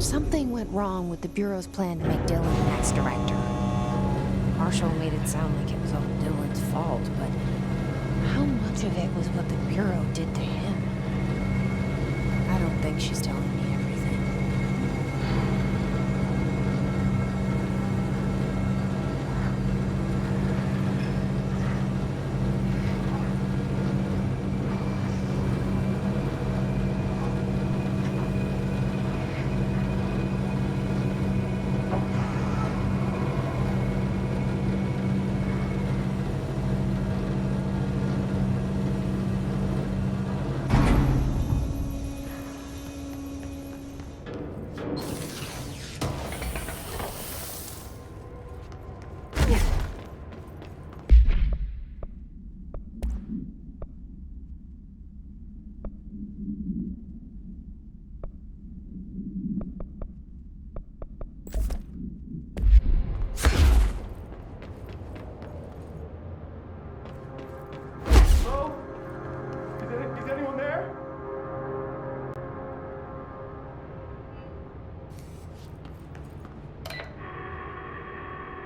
Something went wrong with the Bureau's plan to make Dylan the next director. Marshall made it sound like it was all Dylan's fault, but how much of it was what the Bureau did to him? I don't think she's telling me everything.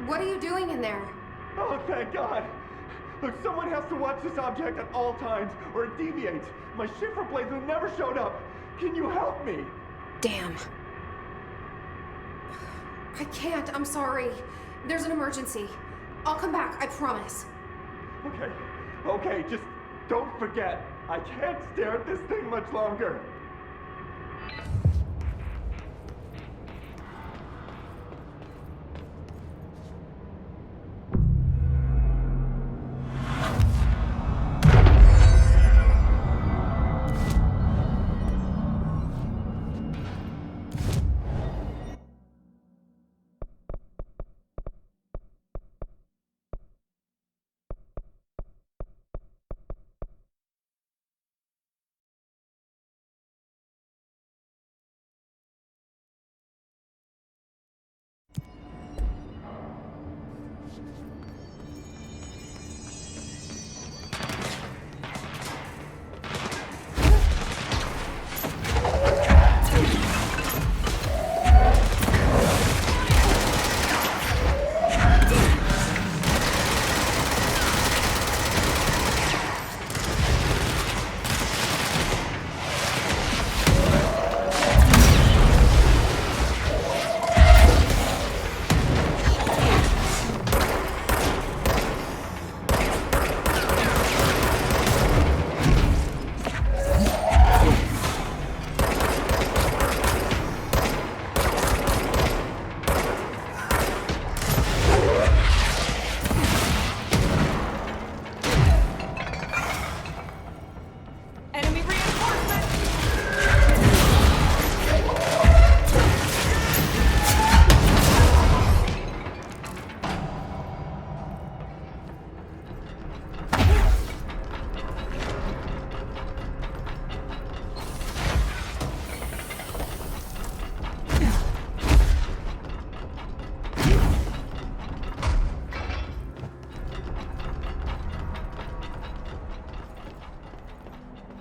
What are you doing in there? Oh, thank God! Look, someone has to watch this object at all times, or it deviates. My shifter blades have never showed up. Can you help me? Damn. I can't, I'm sorry. There's an emergency. I'll come back, I promise. Okay, just don't forget. I can't stare at this thing much longer.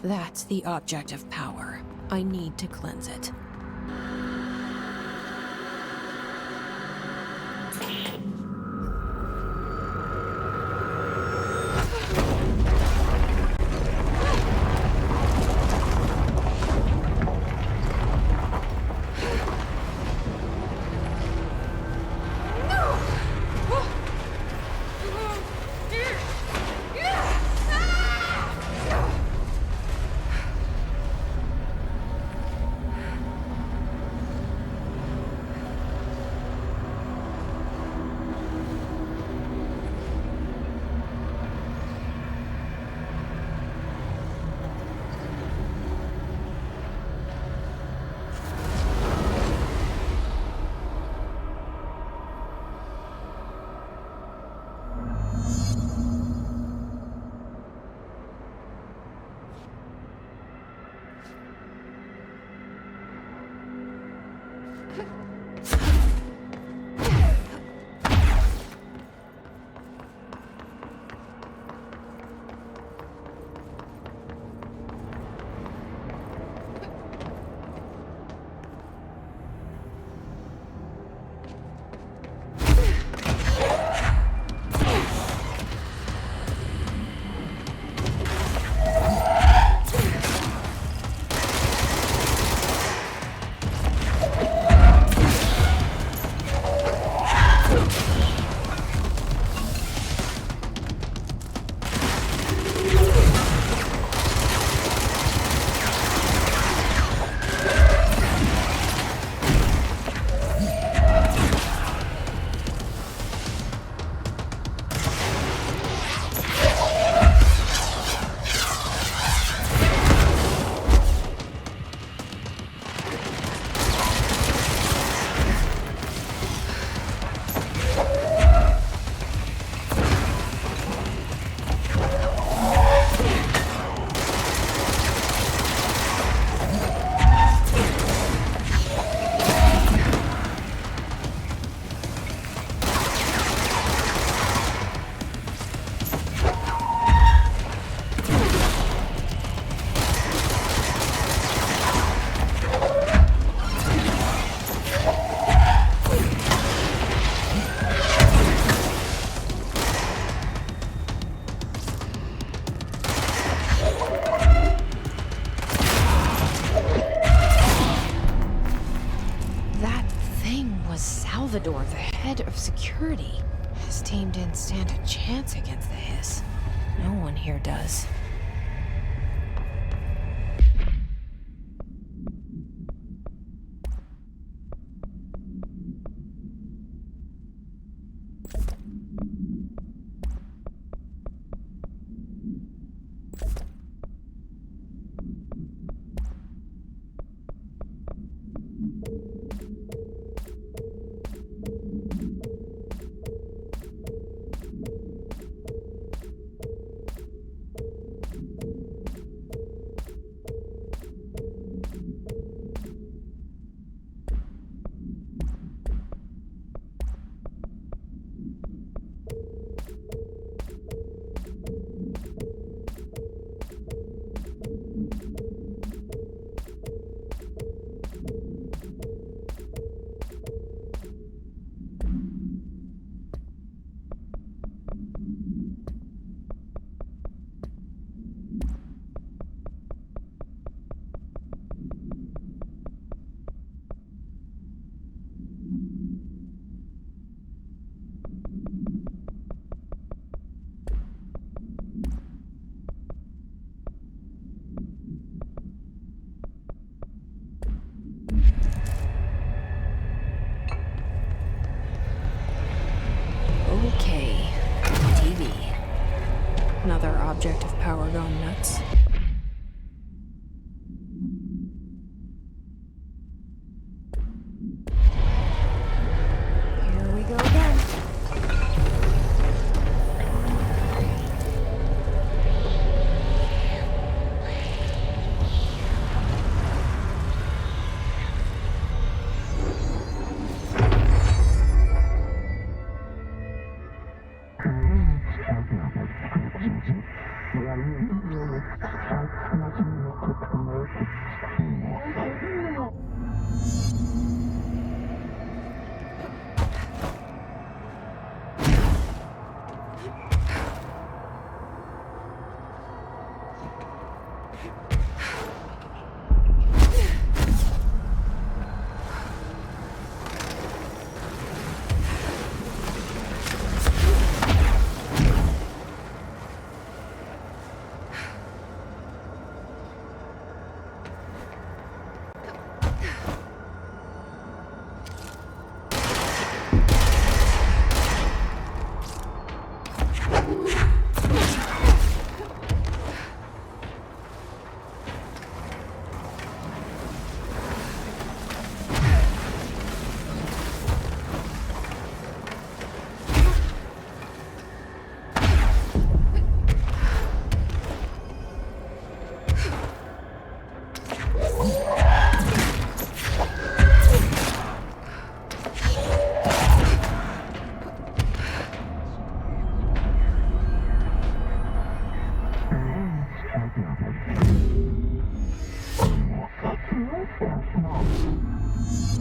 That's the object of power. I need to cleanse it. Salvador, the head of security. His team didn't stand a chance against the Hiss. No one here does. Okay, TV. Another object of power gone nuts. Here we go again.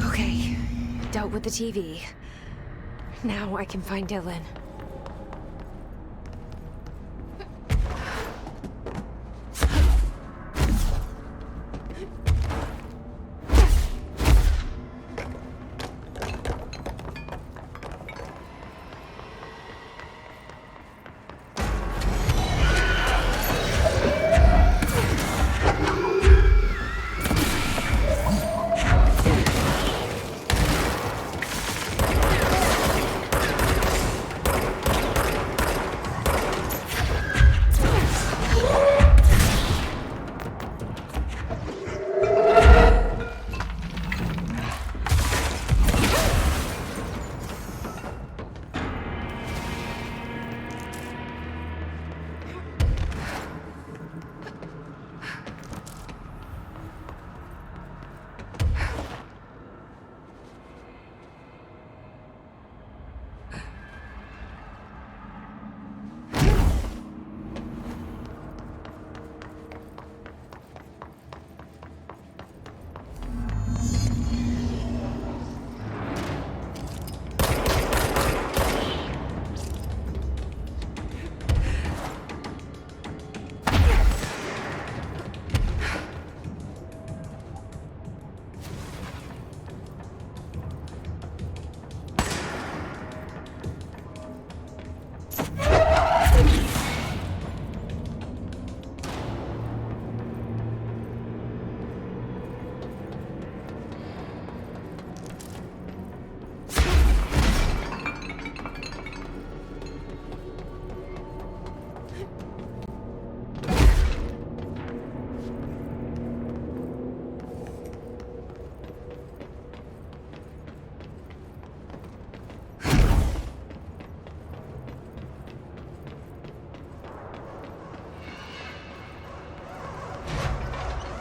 Okay, dealt with the TV. Now I can find Dylan.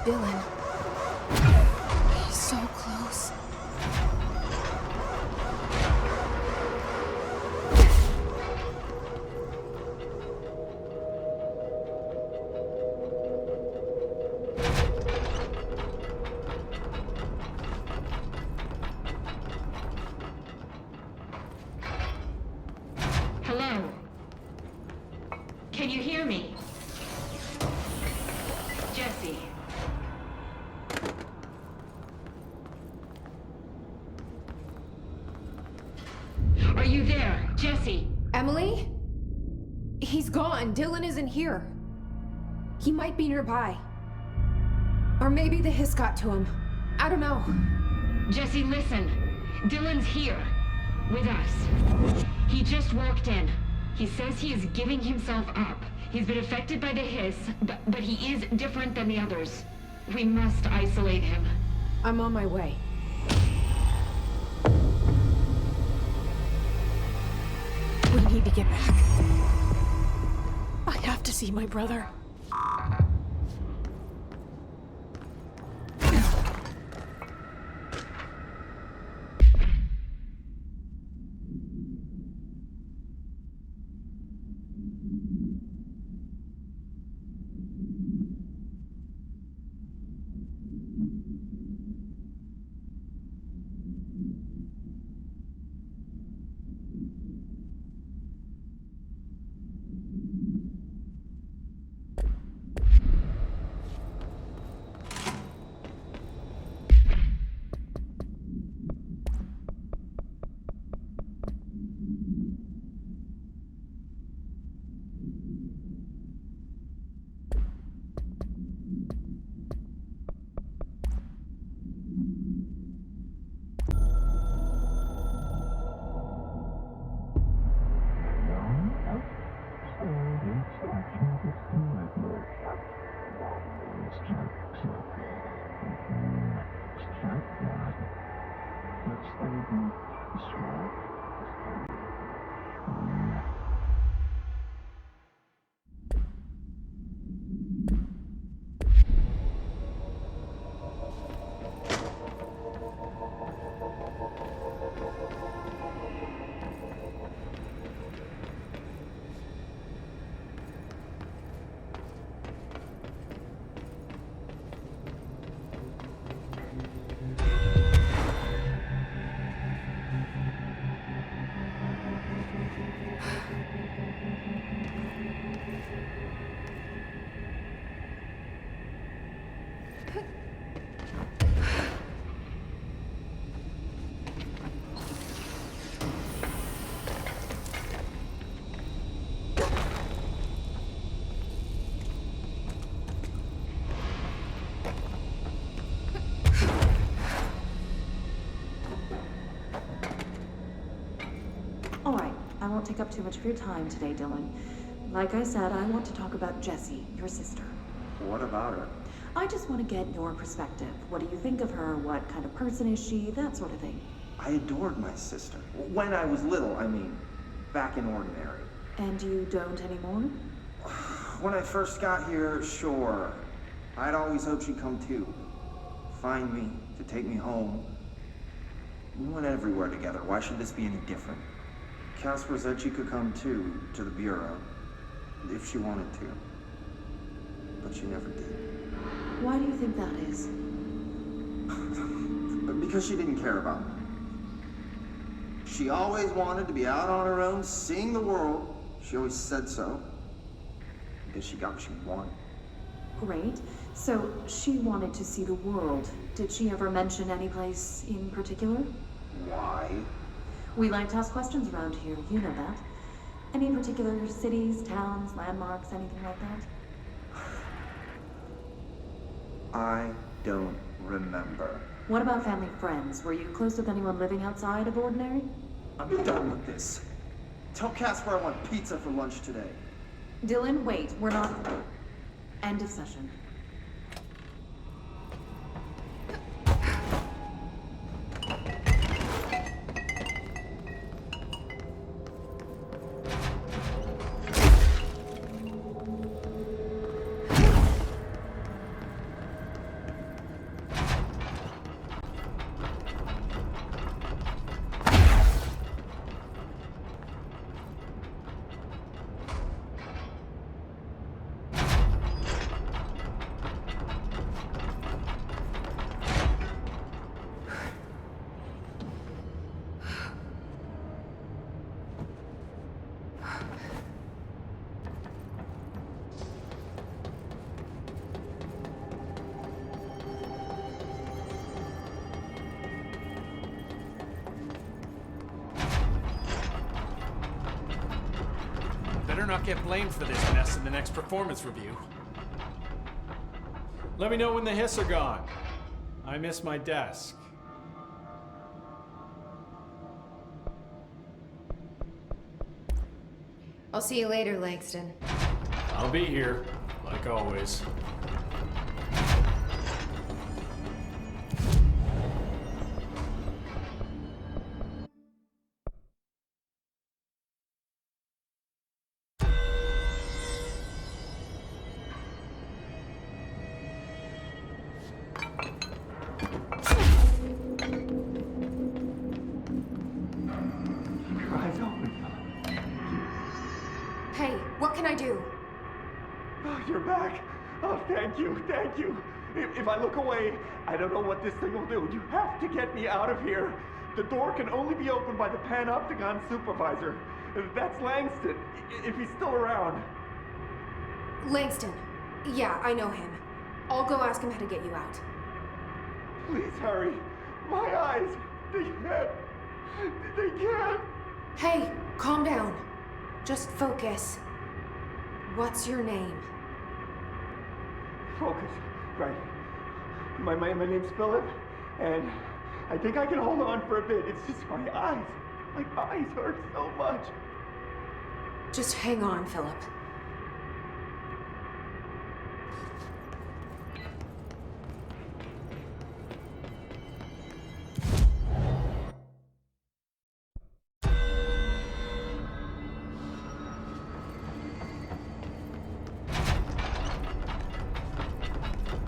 Dylan. He's so close. Hello? Can you hear me? Jesse. Are you there, Jesse? Emily? He's gone. Dylan isn't here. He might be nearby. Or maybe the hiss got to him. I don't know. Jesse, listen. Dylan's here. With us. He just walked in. He says he is giving himself up. He's been affected by the hiss, but he is different than the others. We must isolate him. I'm on my way. We need to get back. I have to see my brother. All right, I won't take up too much of your time today, Dylan. Like I said, I want to talk about Jessie, your sister. What about her? I just want to get your perspective. What do you think of her? What kind of person is she? That sort of thing. I adored my sister. When I was little, I mean. Back in Ordinary. And you don't anymore? When I first got here, sure. I'd always hoped she'd come too. Find me, to take me home. We went everywhere together. Why should this be any different? Casper said she could come too, to the Bureau. If she wanted to. But she never did. Why do you think that is? Because she didn't care about me. She always wanted to be out on her own, seeing the world. She always said so. Because she got what she wanted. Great. So she wanted to see the world. Did she ever mention any place in particular? Why? We like to ask questions around here, you know that. Any particular cities, towns, landmarks, anything like that? I don't remember. What about family friends? Were you close with anyone living outside of Ordinary? I'm done with this. Tell Casper I want pizza for lunch today. Dylan, wait, we're not... End of session. not get blamed for this mess in the next performance review. Let me know when the hiss are gone. I miss my desk. I'll see you later, Langston. I'll be here, like always. Your eyes open. Hey, what can I do? Oh, you're back. Oh, thank you, thank you. If I look away, I don't know what this thing will do. You have to get me out of here. The door can only be opened by the Panopticon supervisor. That's Langston, if he's still around. Langston. Yeah, I know him. I'll go ask him how to get you out. Please hurry. My eyes, they can't. Hey, calm down. Just focus. What's your name? Focus. Right. My name's Philip, and I think I can hold on for a bit. It's just my eyes. My eyes hurt so much. Just hang on, Philip.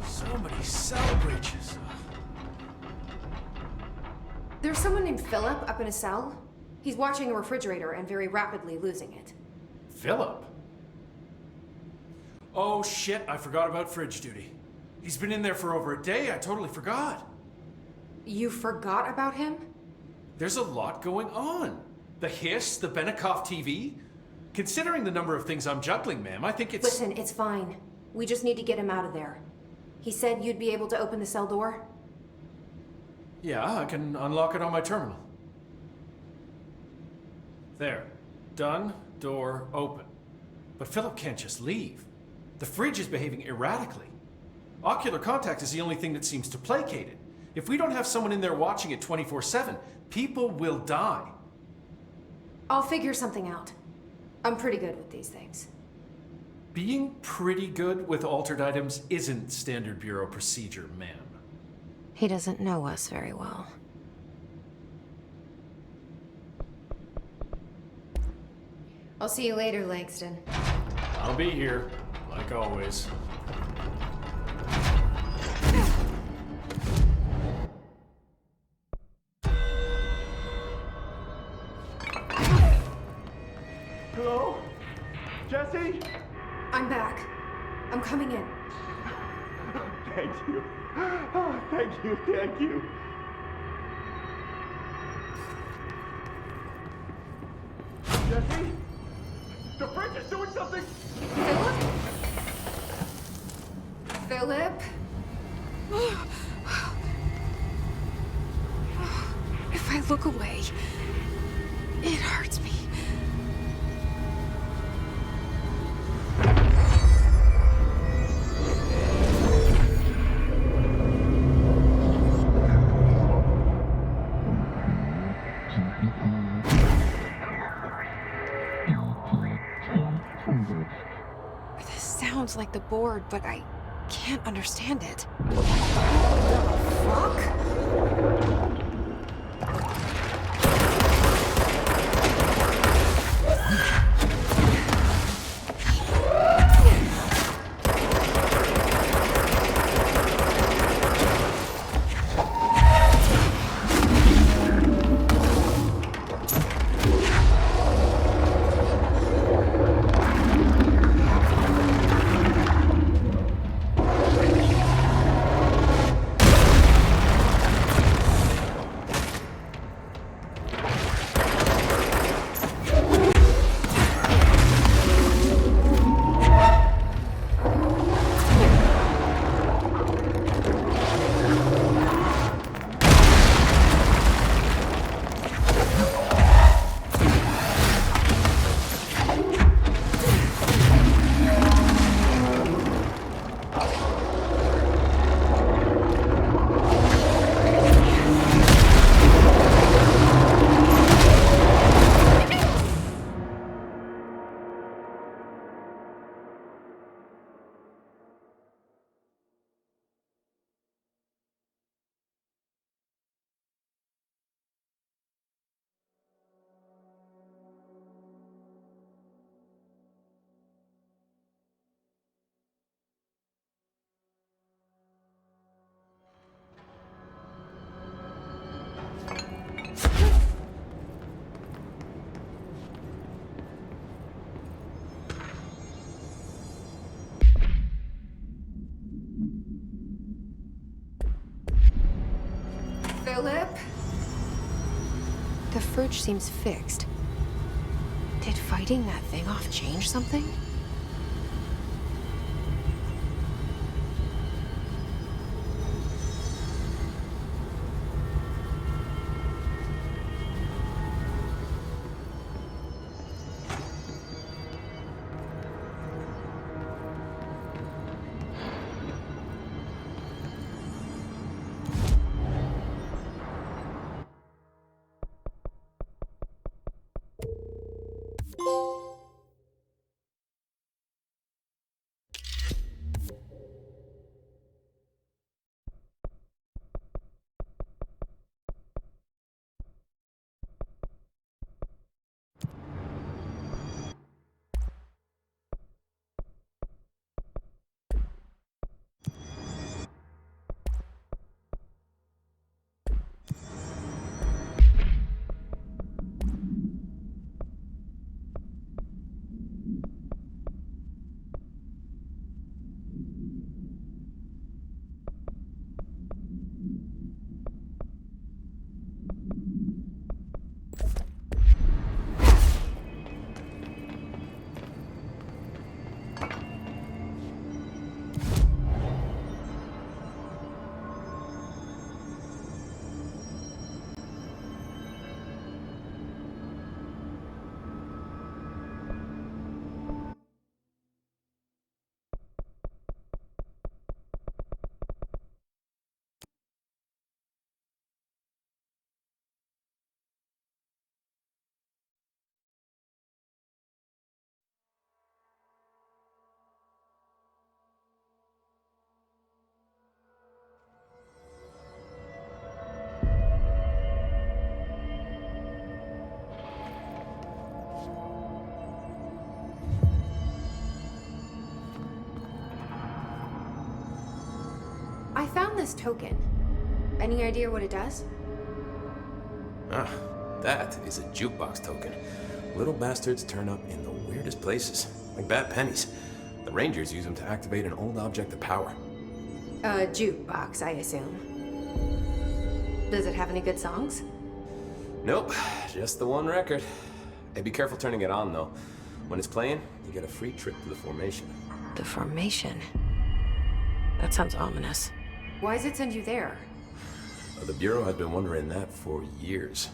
So many cell breaches. There's someone named Philip up in a cell. He's watching a refrigerator and very rapidly losing it. Philip? Oh shit, I forgot about fridge duty. He's been in there for over a day, I totally forgot. You forgot about him? There's a lot going on. The hiss, the Benikoff TV. Considering the number of things I'm juggling, ma'am, I think it's... Listen, it's fine. We just need to get him out of there. He said you'd be able to open the cell door? Yeah, I can unlock it on my terminal. There. Done. Door open. But Philip can't just leave. The fridge is behaving erratically. Ocular contact is the only thing that seems to placate it. If we don't have someone in there watching it 24/7, people will die. I'll figure something out. I'm pretty good with these things. Being pretty good with altered items isn't standard bureau procedure, ma'am. He doesn't know us very well. I'll see you later, Langston. I'll be here, like always. Hello? Jesse? I'm back. I'm coming in. Thank you. Oh, thank you, thank you. Jesse? The fridge is doing something! Philip? Philip? If I look away, it hurts me. This sounds like the board, but I can't understand it. Philip? The fridge seems fixed. Did fighting that thing off change something? I found this token. Any idea what it does? Ah, that is a jukebox token. Little bastards turn up in the weirdest places, like bad pennies. The Rangers use them to activate an old object of power. A jukebox, I assume. Does it have any good songs? Nope, just the one record. Hey, be careful turning it on, though. When it's playing, you get a free trip to the formation. The formation. That sounds ominous. Why does it send you there? The Bureau has been wondering that for years.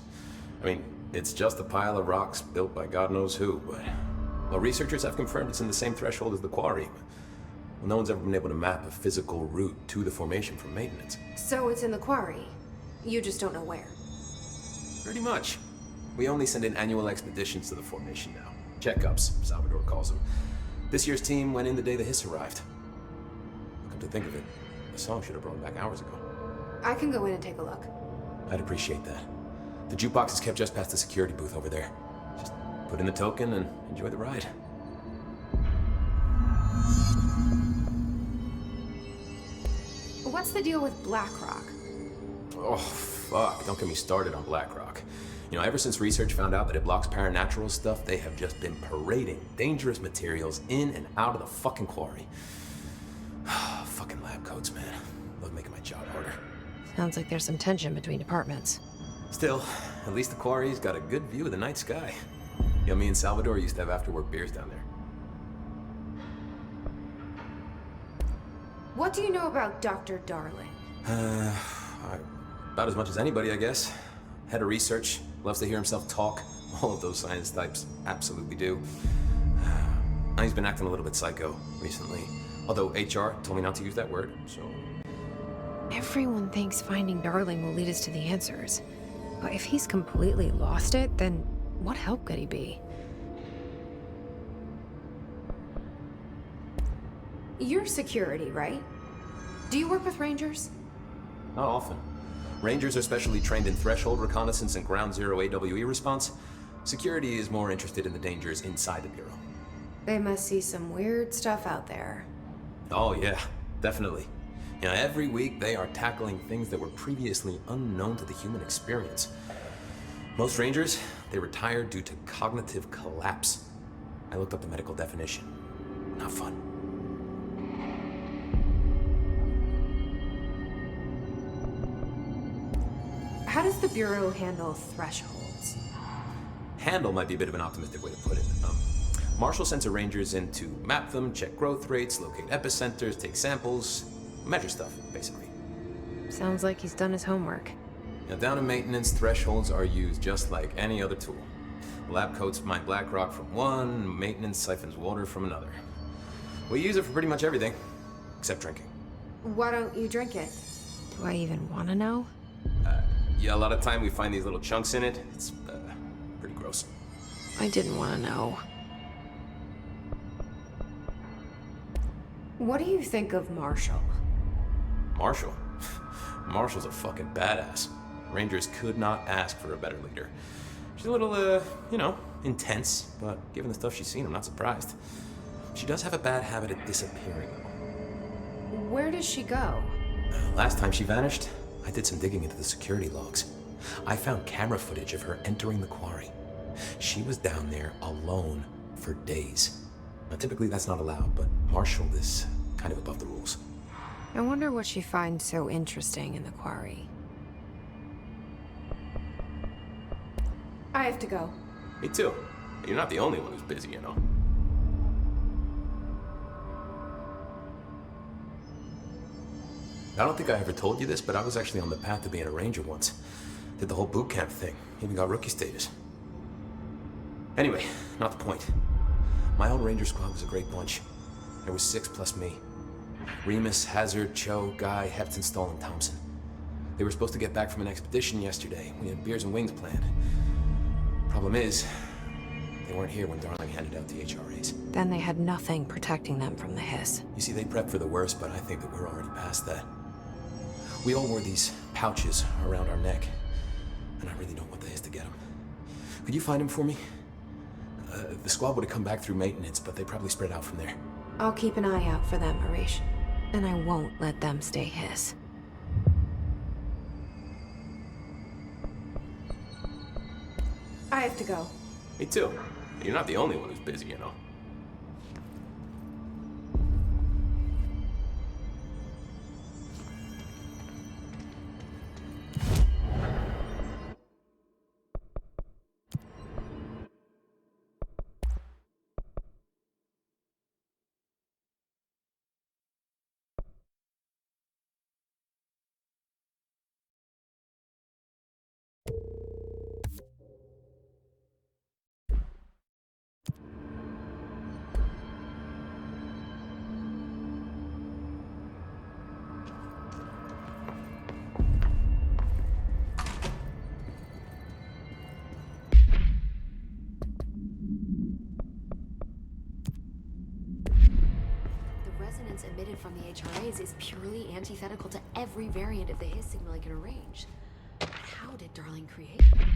I mean, it's just a pile of rocks built by God knows who, but... Well, researchers have confirmed it's in the same threshold as the quarry. Well, no one's ever been able to map a physical route to the formation from maintenance. So it's in the quarry. You just don't know where. Pretty much. We only send in annual expeditions to the formation now. Checkups, Salvador calls them. This year's team went in the day the hiss arrived. Come to think of it, the song should have brought back hours ago. I can go in and take a look. I'd appreciate that. The jukebox is kept just past the security booth over there. Just put in the token and enjoy the ride. What's the deal with BlackRock? Oh, fuck. Don't get me started on BlackRock. You know, ever since research found out that it blocks paranatural stuff, they have just been parading dangerous materials in and out of the fucking quarry. Fucking lab coats, man. Love making my job harder. Sounds like there's some tension between departments. Still, at least the quarry's got a good view of the night sky. You know, me and Salvador used to have after-work beers down there. What do you know about Dr. Darling? About as much as anybody, I guess. Head of research, loves to hear himself talk. All of those science types absolutely do. He's been acting a little bit psycho recently. Although HR told me not to use that word, so... Everyone thinks finding Darling will lead us to the answers. But if he's completely lost it, then what help could he be? You're security, right? Do you work with Rangers? Not often. Rangers are specially trained in threshold reconnaissance and ground zero AWE response. Security is more interested in the dangers inside the Bureau. They must see some weird stuff out there. Oh yeah, definitely. You know, every week they are tackling things that were previously unknown to the human experience. Most Rangers, they retire due to cognitive collapse. I looked up the medical definition. Not fun. How does the Bureau handle thresholds? Handle might be a bit of an optimistic way to put it. Marshall sends her rangers in to map them, check growth rates, locate epicenters, take samples, measure stuff, basically. Sounds like he's done his homework. Now, down in maintenance, thresholds are used just like any other tool. Lab coats mine black rock from one, maintenance siphons water from another. We use it for pretty much everything, except drinking. Why don't you drink it? Do I even want to know? Yeah, a lot of time we find these little chunks in it. It's pretty gross. I didn't want to know. What do you think of Marshall? Marshall? Marshall's a fucking badass. Rangers could not ask for a better leader. She's a little, intense, but given the stuff she's seen, I'm not surprised. She does have a bad habit of disappearing, though. Where does she go? Last time she vanished, I did some digging into the security logs. I found camera footage of her entering the quarry. She was down there alone for days. Now, typically that's not allowed, but Marshall is kind of above the rules. I wonder what she finds so interesting in the quarry. I have to go. Me too. You're not the only one who's busy, you know. I don't think I ever told you this, but I was actually on the path to being a ranger once. Did the whole boot camp thing. Even got rookie status. Anyway, not the point. My old ranger squad was a great bunch. There was 6 plus me. Remus, Hazard, Cho, Guy, Hepton, Stoll, and Thompson. They were supposed to get back from an expedition yesterday. We had beers and wings planned. Problem is, they weren't here when Darling handed out the HRAs. Then they had nothing protecting them from the hiss. You see, they prepped for the worst, but I think that we're already past that. We all wore these pouches around our neck, and I really don't want the hiss to get them. Could you find them for me? The squad would have come back through maintenance, but they probably spread out from there. I'll keep an eye out for them, Arish. And I won't let them stay hiss. I have to go. Me too. You're not the only one who's busy, you know. Resonance emitted from the HRAs is purely antithetical to every variant of the hiss signal I can arrange. But how did Darling create it?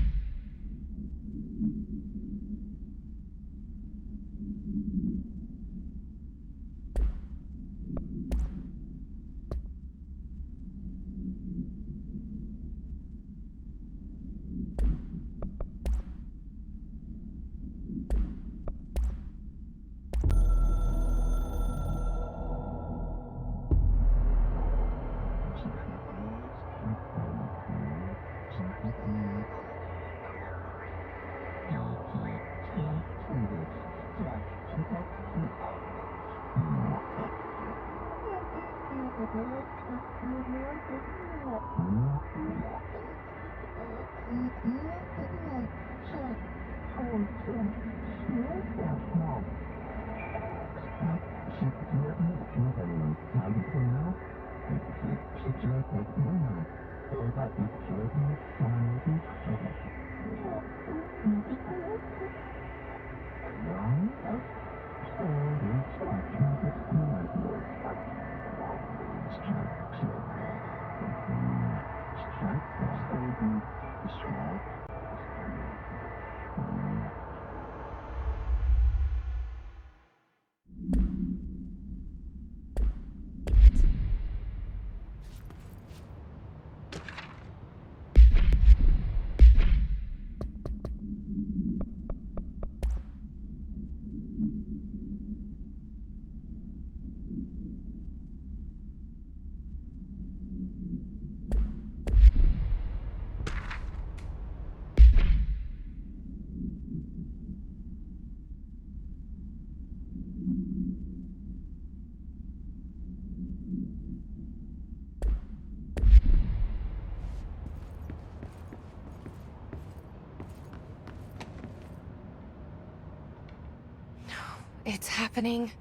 It's happening.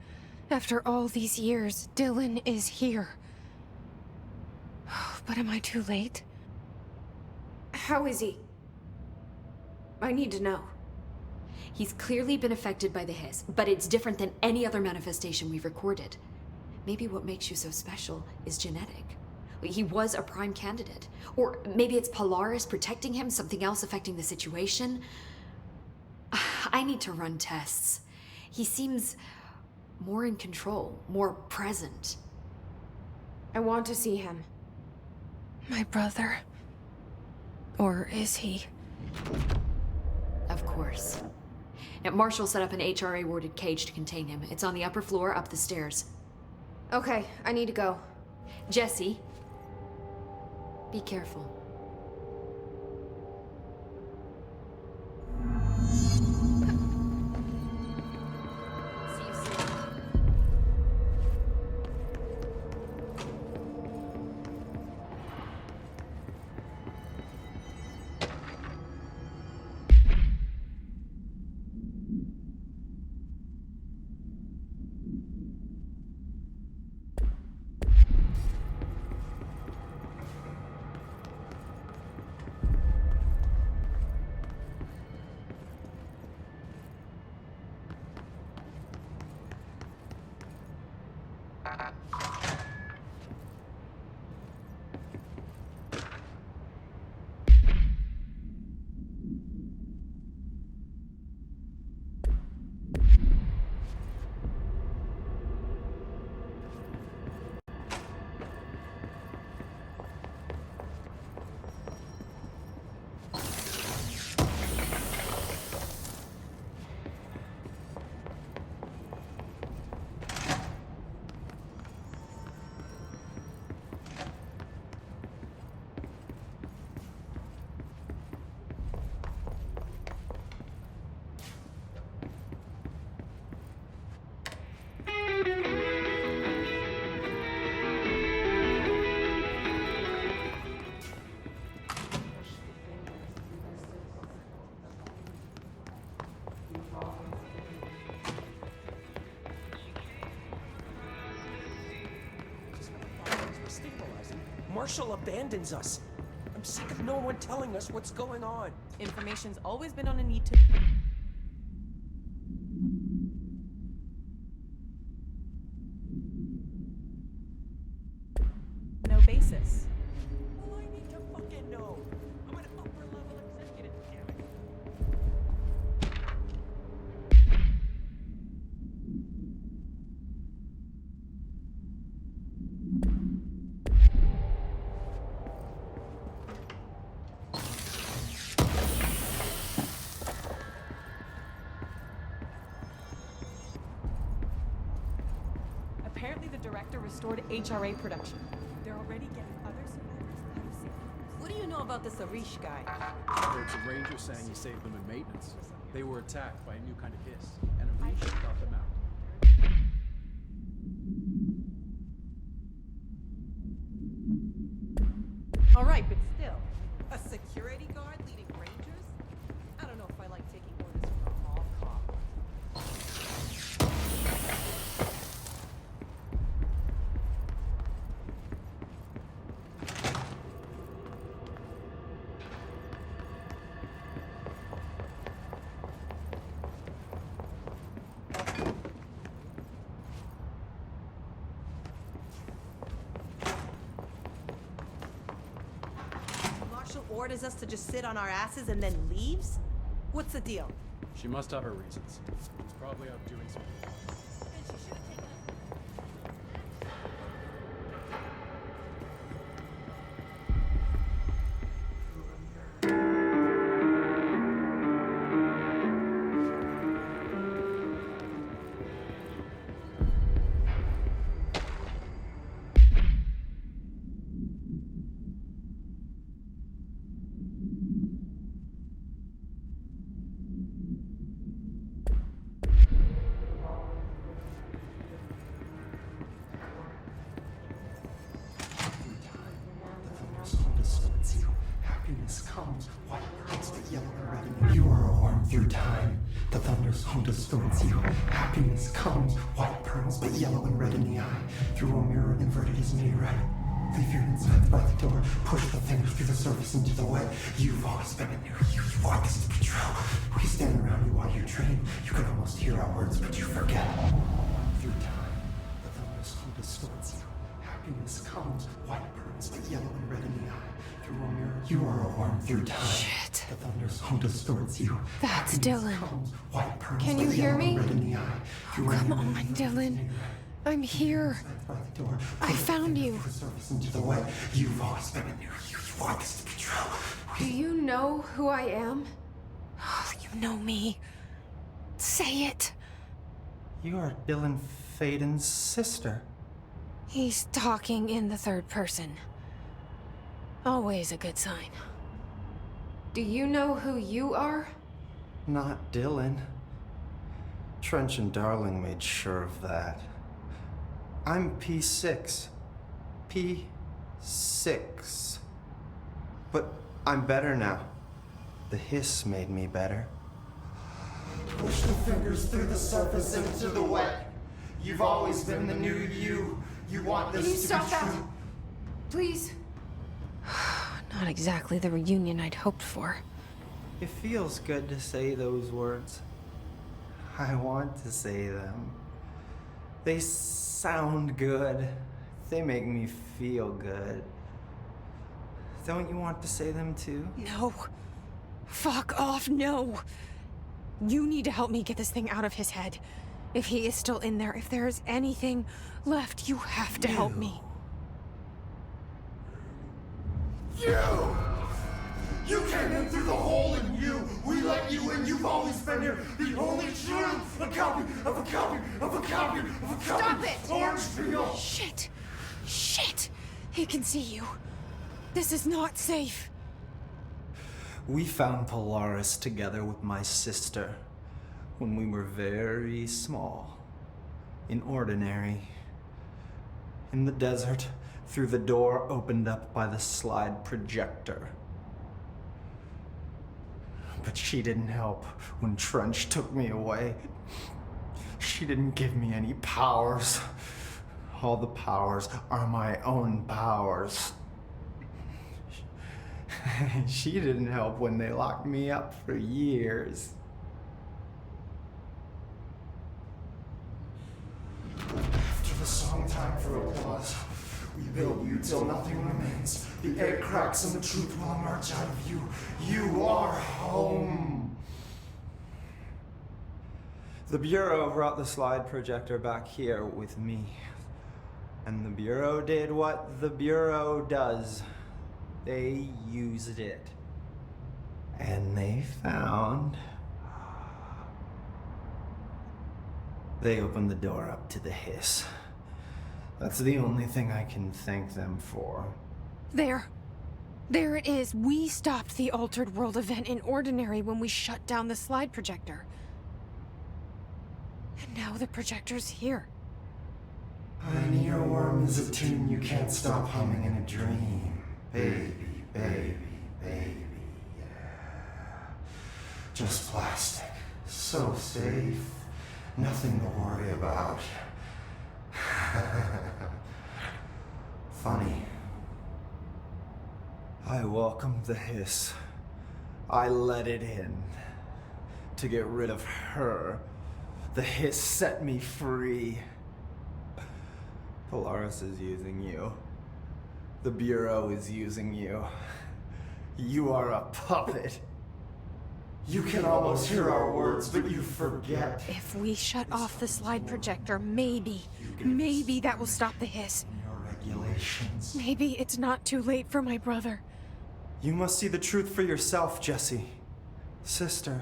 After all these years, Dylan is here. But am I too late? How is he? I need to know. He's clearly been affected by the hiss, but it's different than any other manifestation we've recorded. Maybe what makes you so special is genetic. He was a prime candidate. Or maybe it's Polaris protecting him, something else affecting the situation. I need to run tests. He seems more in control, more present. I want to see him. My brother. Or is he? Of course. Now, Marshall set up an HRA-warded cage to contain him. It's on the upper floor, up the stairs. Okay, I need to go. Jesse, be careful. See you soon. Marshall abandons us. I'm sick of no one telling us what's going on. Information's always been on a need to... no basis. Well, I need to fucking know. I'm an upper-level executive, damn it. Apparently the director restored HRA production. They're already getting other survivors out of safe. What do you know about this Arish guy? There's a ranger saying he saved them in maintenance. They were attacked by a new kind of hiss, and Arish got them out. All right, but still, a security guard leading rangers? I don't know if I like taking orders from a mall cop. Orders us to just sit on our asses and then leaves? What's the deal? She must have her reasons. She's probably out doing something. Happiness comes. What hurts to yell her at? You are a worm through time. The thunderstorm distorts you. Happiness comes, white pearls, but yellow and red in the eye. Through a mirror inverted is me right. Leave your insides by the door. Push the fingers through the surface into the wet. You've always been in there. You want us to control. We stand around you while you dream. You can almost hear our words, but you forget. Through time, the thunderstorm distorts you. Happiness comes, white pearls, but yellow and red in the eye. Through a mirror, you are a worm through time. Shit. The thunderstorm distorts you. That's Happiness Dylan. comes, white pearls, Can you but hear yellow and me? red in the eye. Through a Come mirror, on, Dylan. I'm here. I found you. Into the way. You've always been in there. You want us to control. Do you know who I am? Oh, you know me. Say it. You are Dylan Faden's sister. He's talking in the third person. Always a good sign. Do you know who you are? Not Dylan. Trench and Darling made sure of that. I'm P6. P6. But I'm better now. The hiss made me better. Push the fingers through the surface into the wet. You've always been the new you. You want this Can you to stop be that? true. Please. Not exactly the reunion I'd hoped for. It feels good to say those words. I want to say them. They sound good. They make me feel good. Don't you want to say them too? No. Fuck off, no. You need to help me get this thing out of his head. If he is still in there, if there is anything left, you have to help me. You came in through the hole in you. We let you in. You've always been here. The only truth. A copy of a copy of a copy of a copy. Stop it! Orange peel. Shit. Shit. He can see you. This is not safe. We found Polaris together with my sister when we were very small. In Ordinary. In the desert, through the door opened up by the slide projector. But she didn't help when Trench took me away. She didn't give me any powers. All the powers are my own powers. She didn't help when they locked me up for years. After the song time for applause, we build you till nothing remains. The egg cracks and the truth will emerge out of you. You are home. The Bureau brought the slide projector back here with me. And the Bureau did what the Bureau does. They used it. And they found... They opened the door up to the hiss. That's the only thing I can thank them for. There. There it is. We stopped the Altered World event in Ordinary when we shut down the slide projector. And now the projector's here. An earworm is a tune you can't stop humming in a dream. Baby, baby, baby, yeah. Just plastic. So safe. Nothing to worry about. Funny. I welcomed the hiss. I let it in. To get rid of her. The hiss set me free. Polaris is using you. The Bureau is using you. You are a puppet. You can almost hear our words, but you forget. If we shut off the slide projector, maybe that will stop the hiss. Your regulations. Maybe it's not too late for my brother. You must see the truth for yourself, Jesse. Sister.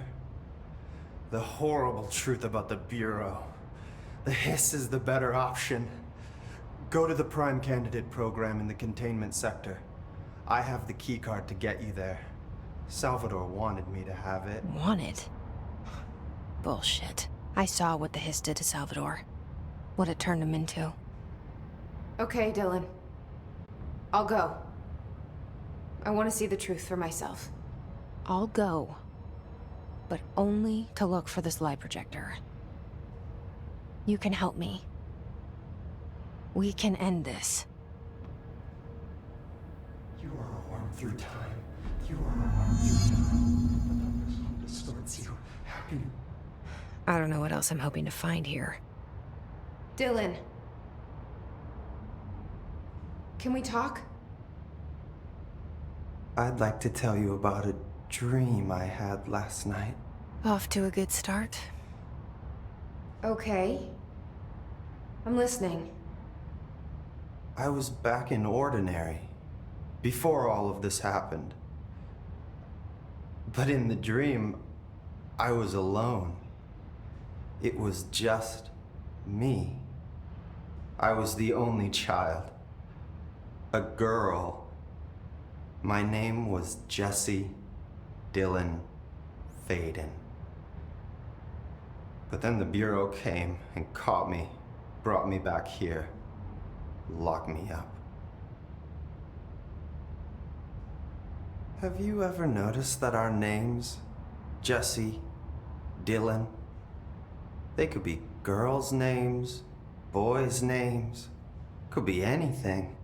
The horrible truth about the Bureau. The hiss is the better option. Go to the Prime Candidate program in the containment sector. I have the keycard to get you there. Salvador wanted me to have it. Wanted? Bullshit. I saw what the hiss did to Salvador. What it turned him into. Okay, Dylan. I'll go. I want to see the truth for myself. I'll go. but only to look for this lie projector. You can help me. We can end this. You are a worm through time. You are a worm through time. The thunderstorm distorts you. Happy. I don't know what else I'm hoping to find here. Dylan. Can we talk? I'd like to tell you about a dream I had last night. Off to a good start. Okay. I'm listening. I was back in Ordinary, before all of this happened. But in the dream, I was alone. It was just me. I was the only child. A girl. My name was Jesse Dylan Faden. But then the Bureau came and caught me, brought me back here, locked me up. Have you ever noticed that our names, Jesse, Dylan, they could be girls' names, boys' names, could be anything.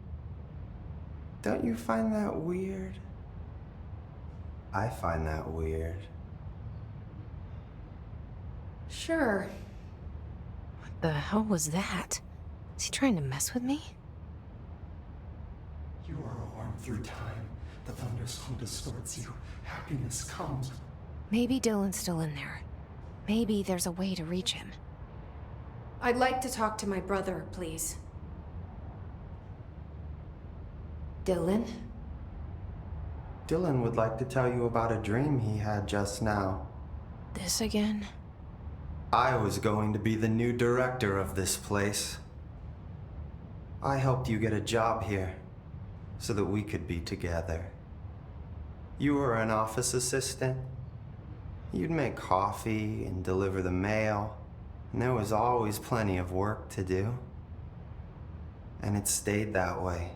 Don't you find that weird? I find that weird. Sure. What the hell was that? Is he trying to mess with me? You are a worm through time. The thunderstorm distorts you. Happiness comes. Maybe Dylan's still in there. Maybe there's a way to reach him. I'd like to talk to my brother, please. Dylan? Dylan would like to tell you about a dream he had just now. This again? I was going to be the new director of this place. I helped you get a job here, so that we could be together. You were an office assistant. You'd make coffee and deliver the mail, and there was always plenty of work to do. And it stayed that way,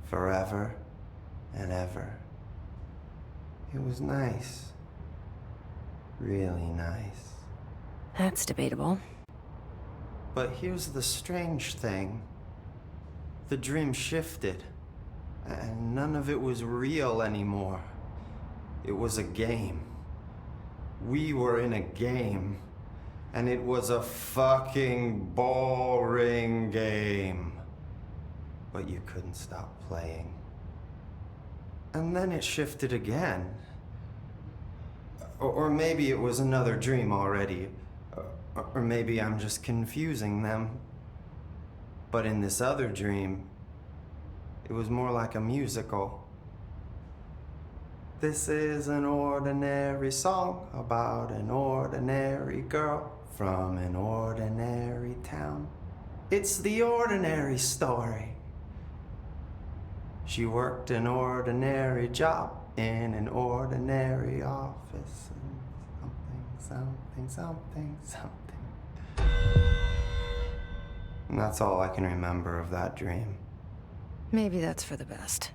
forever and ever. It was nice. Really nice. That's debatable. But here's the strange thing. The dream shifted, and none of it was real anymore. It was a game. We were in a game, and it was a fucking boring game. But you couldn't stop playing. And then it shifted again. Or maybe it was another dream already. Or maybe I'm just confusing them. But in this other dream, it was more like a musical. This is an ordinary song about an ordinary girl from an ordinary town. It's the ordinary story. She worked an ordinary job in an ordinary office. Something. And that's all I can remember of that dream. Maybe that's for the best.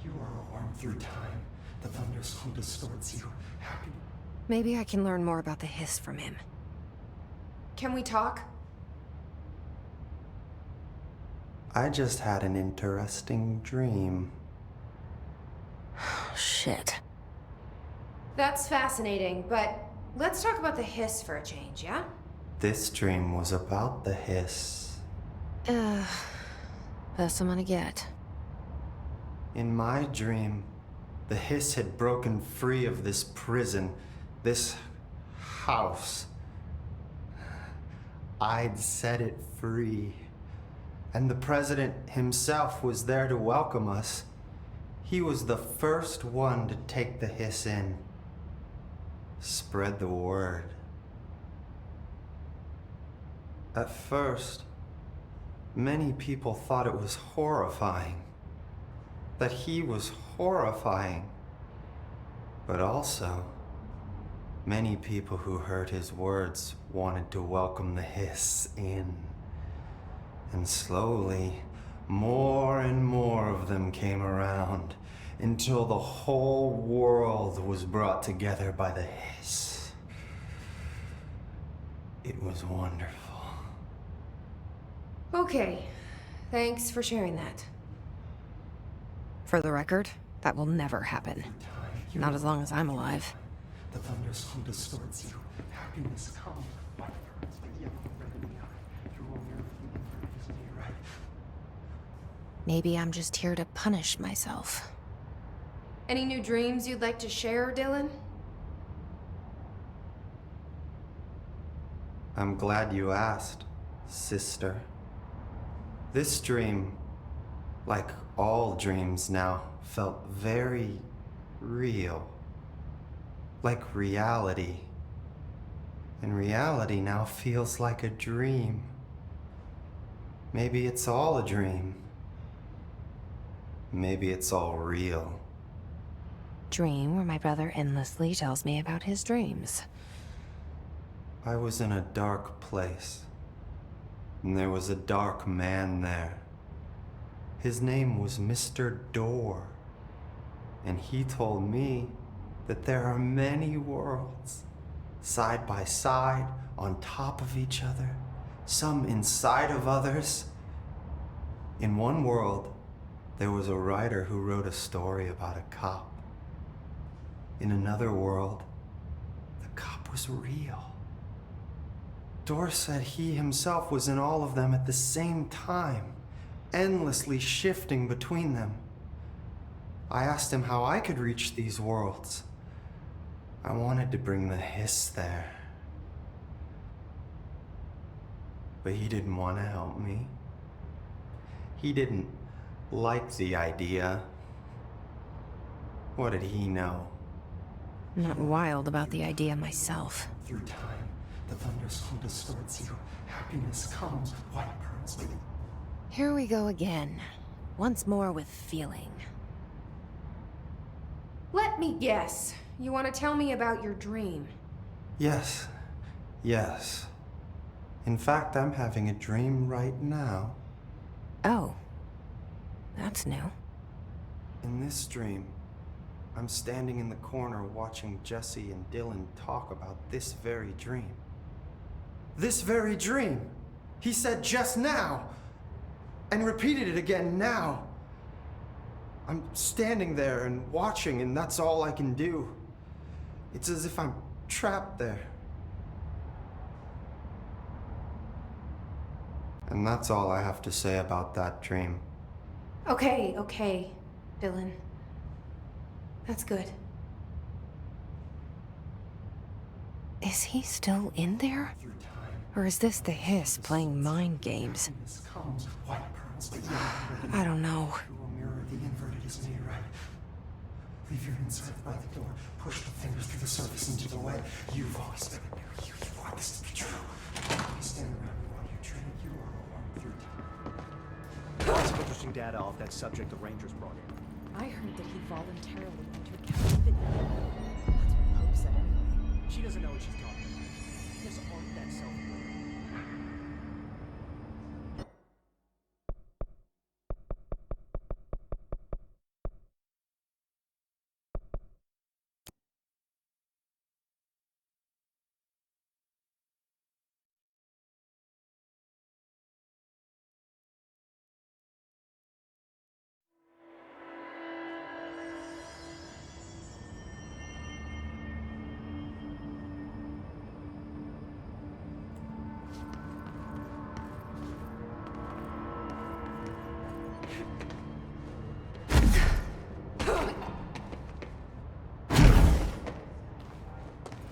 You are a worm through time. The thunderstorm distorts you. Happy. Maybe I can learn more about the hiss from him. Can we talk? I just had an interesting dream. Shit. That's fascinating, but let's talk about the hiss for a change, yeah? This dream was about the hiss. Best I'm gonna get. In my dream, the hiss had broken free of this prison, this house. I'd set it free. And the president himself was there to welcome us. He was the first one to take the hiss in. Spread the word. At first, many people thought it was horrifying. That he was horrifying. But also, many people who heard his words wanted to welcome the hiss in. And slowly, more and more of them came around, until the whole world was brought together by the hiss. It was wonderful. Okay. Thanks for sharing that. For the record, that will never happen. Not as long as I'm alive. The thunderstorm distorts you. Happiness comes. White burns, but yellow and red in the eye. Through a mirror inverted is me, right? Maybe I'm just here to punish myself. Any new dreams you'd like to share, Dylan? I'm glad you asked, sister. This dream, like all dreams now, felt very real. Like reality. And reality now feels like a dream. Maybe it's all a dream. Maybe it's all real. Dream where my brother endlessly tells me about his dreams. I was in a dark place, and there was a dark man there. His name was Mr. Door, and he told me that there are many worlds, side by side, on top of each other, some inside of others. In one world, there was a writer who wrote a story about a cop. In another world, the cop was real. Dor said he himself was in all of them at the same time, endlessly shifting between them. I asked him how I could reach these worlds. I wanted to bring the hiss there. But he didn't want to help me. He didn't like the idea. What did he know? I'm not wild about the idea myself. Through time, the thunderstorm distorts you. Happiness comes. White burns, but Here we go again. Once more with feeling. Let me guess. You want to tell me about your dream? Yes. Yes. In fact, I'm having a dream right now. Oh. That's new. In this dream, I'm standing in the corner watching Jesse and Dylan talk about this very dream. This very dream! He said just now! And repeated it again now! I'm standing there and watching, and that's all I can do. It's as if I'm trapped there. And that's all I have to say about that dream. Okay, Dylan. That's good. Is he still in there? Or is this the hiss playing mind games? comes. White burns, but yellow and red in I don't know. Through a mirror, the inverted is me, right? Leave your inside by the door. Push the fingers through the surface into the way. You've always been a new you. You want this to be true. You stand around me while you dream. You are alone through time. Lots of interesting data off that subject the Rangers brought in. I heard that he voluntarily entered captivity. That's what Pope said anyway. She doesn't know what she's talking about. This aren't that self-aware.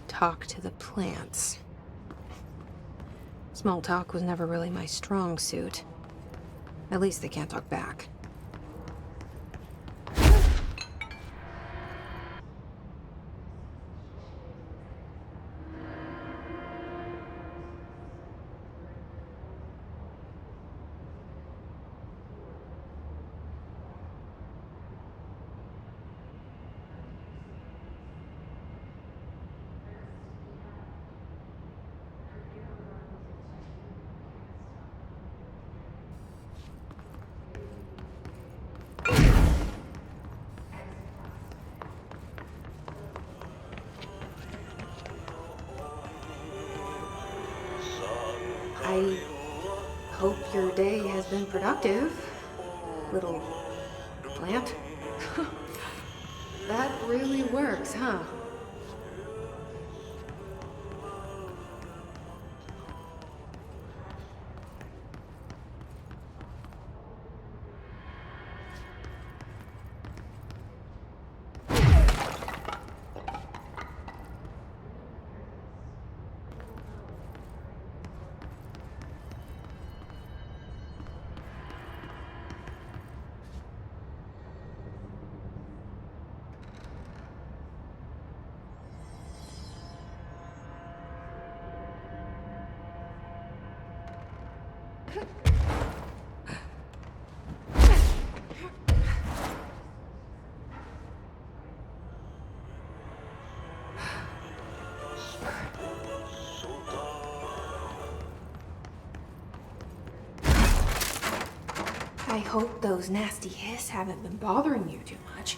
Talk to the plants. Small talk was never really my strong suit. At least they can't talk back. your day has been productive, little plant. That really works, huh? I hope those nasty hiss haven't been bothering you too much.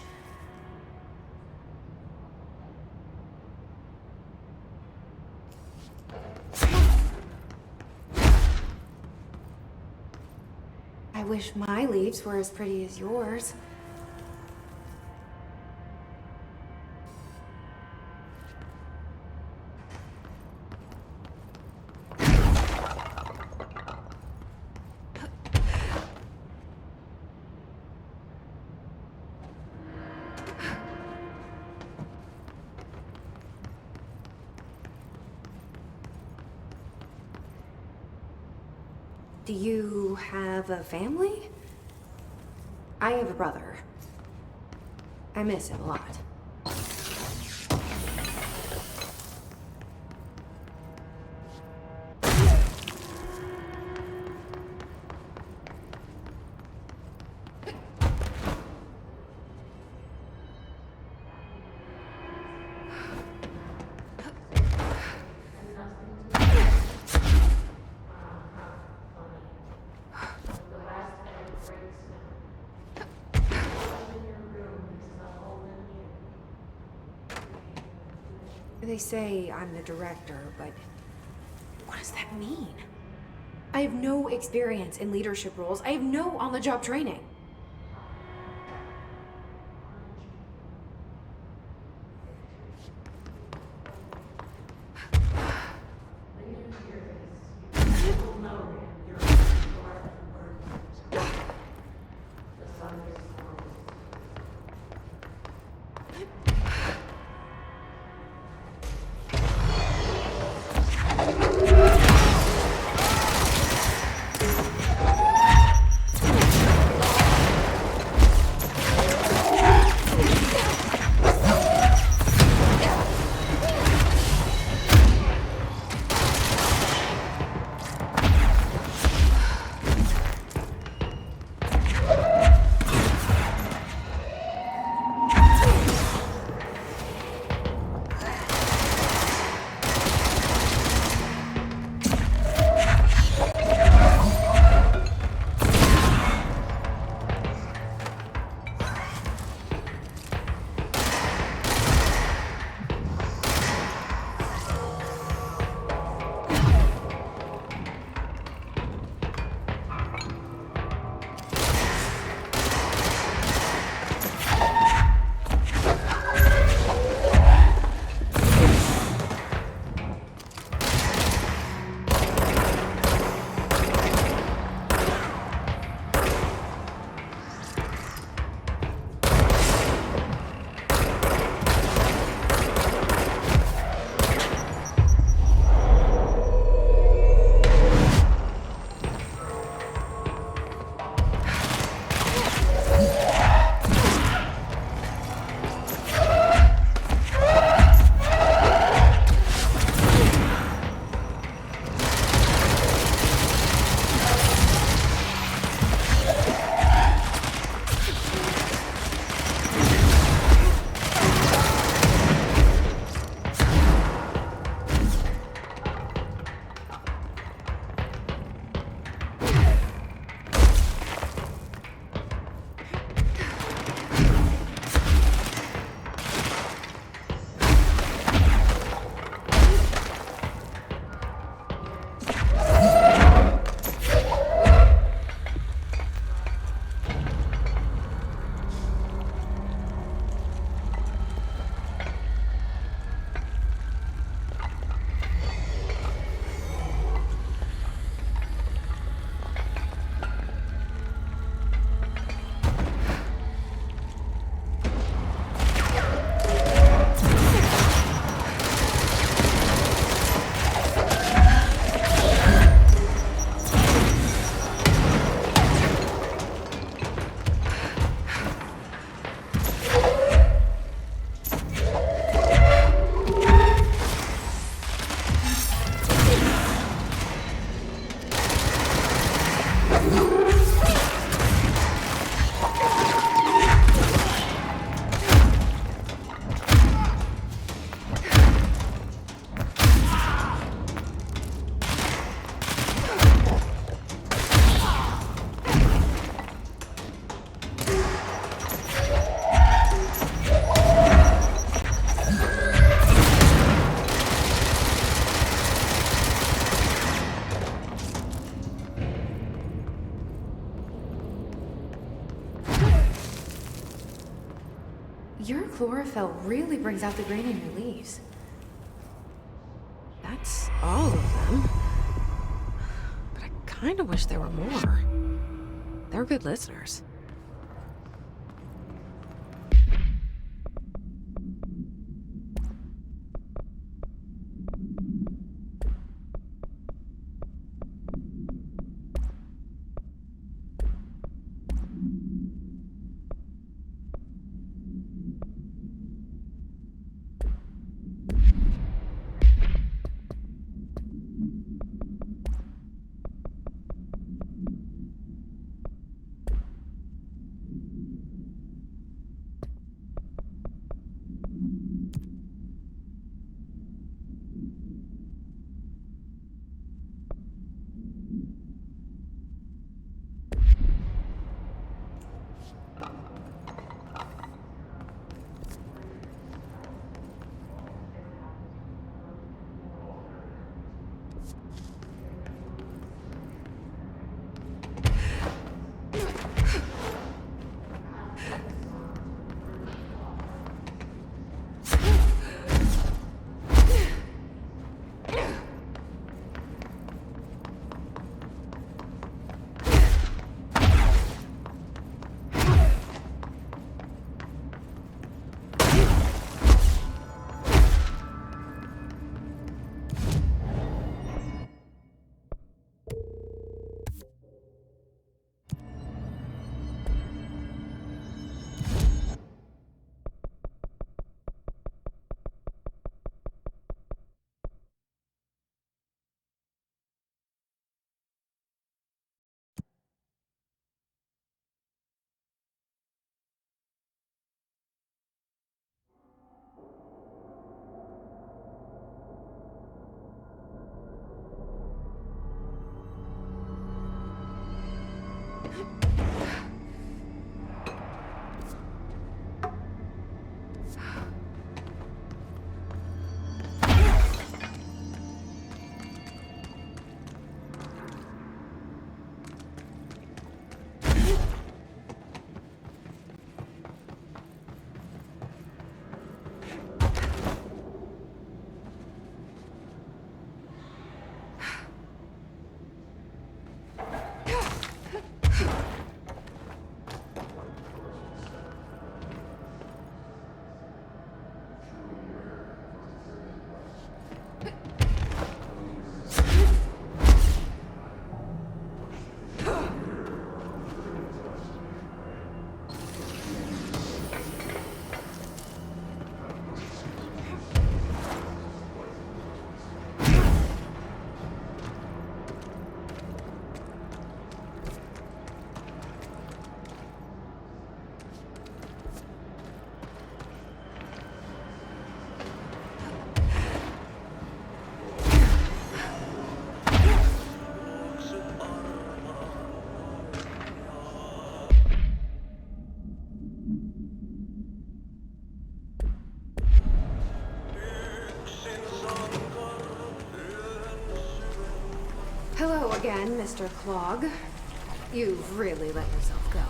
I wish my leaves were as pretty as yours. Do you have a family? I have a brother. I miss him a lot. They say I'm the director, but what does that mean? I have no experience in leadership roles. I have no on-the-job training. Your chlorophyll really brings out the green in your leaves. That's all of them. But I kind of wish there were more. They're good listeners. Hello again, Mr. Clog. You've really let yourself go.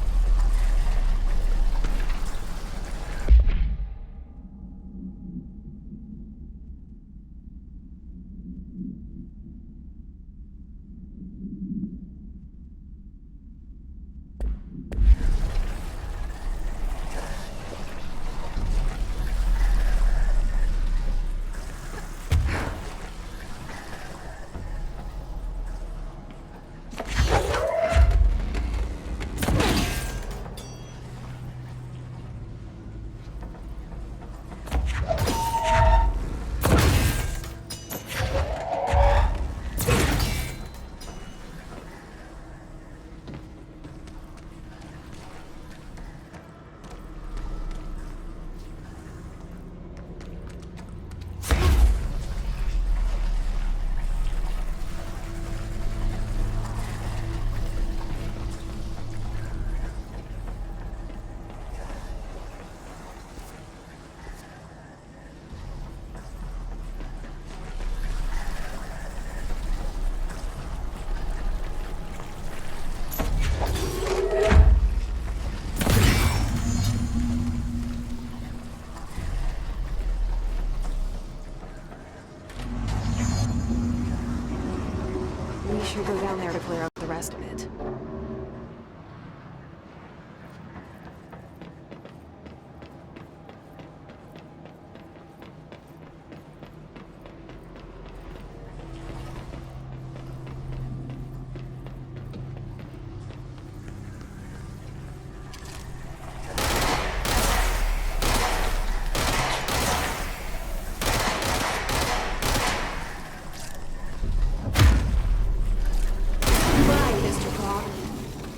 there to clear out the rest of it.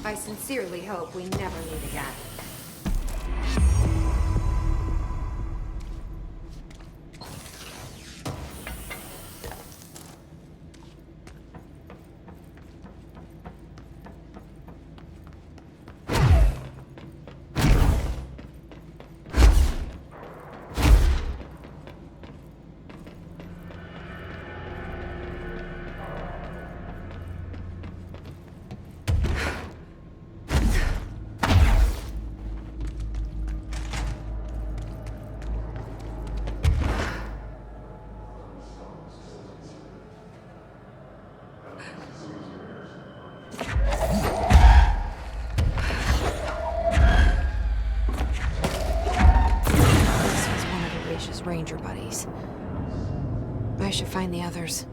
I sincerely hope we never meet again. Ranger buddies. I should find the others.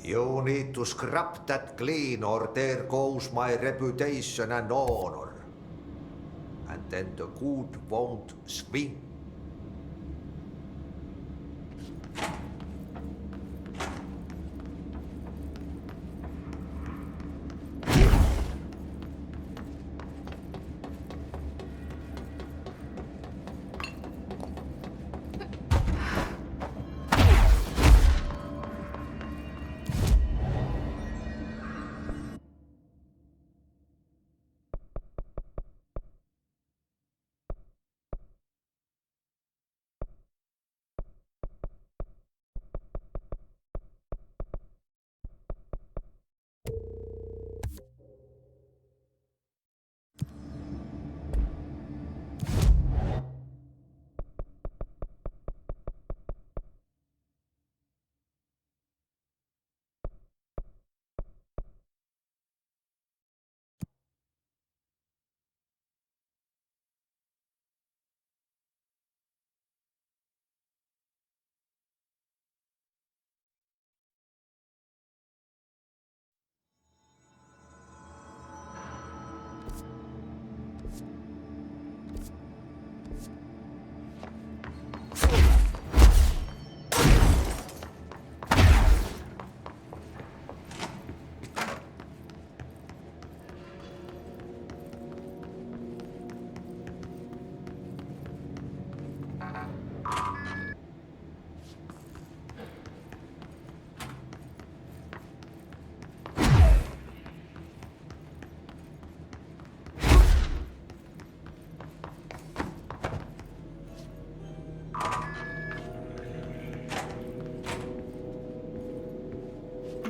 You need to scrap that clean or there goes my reputation and honor. And then the good won't swing.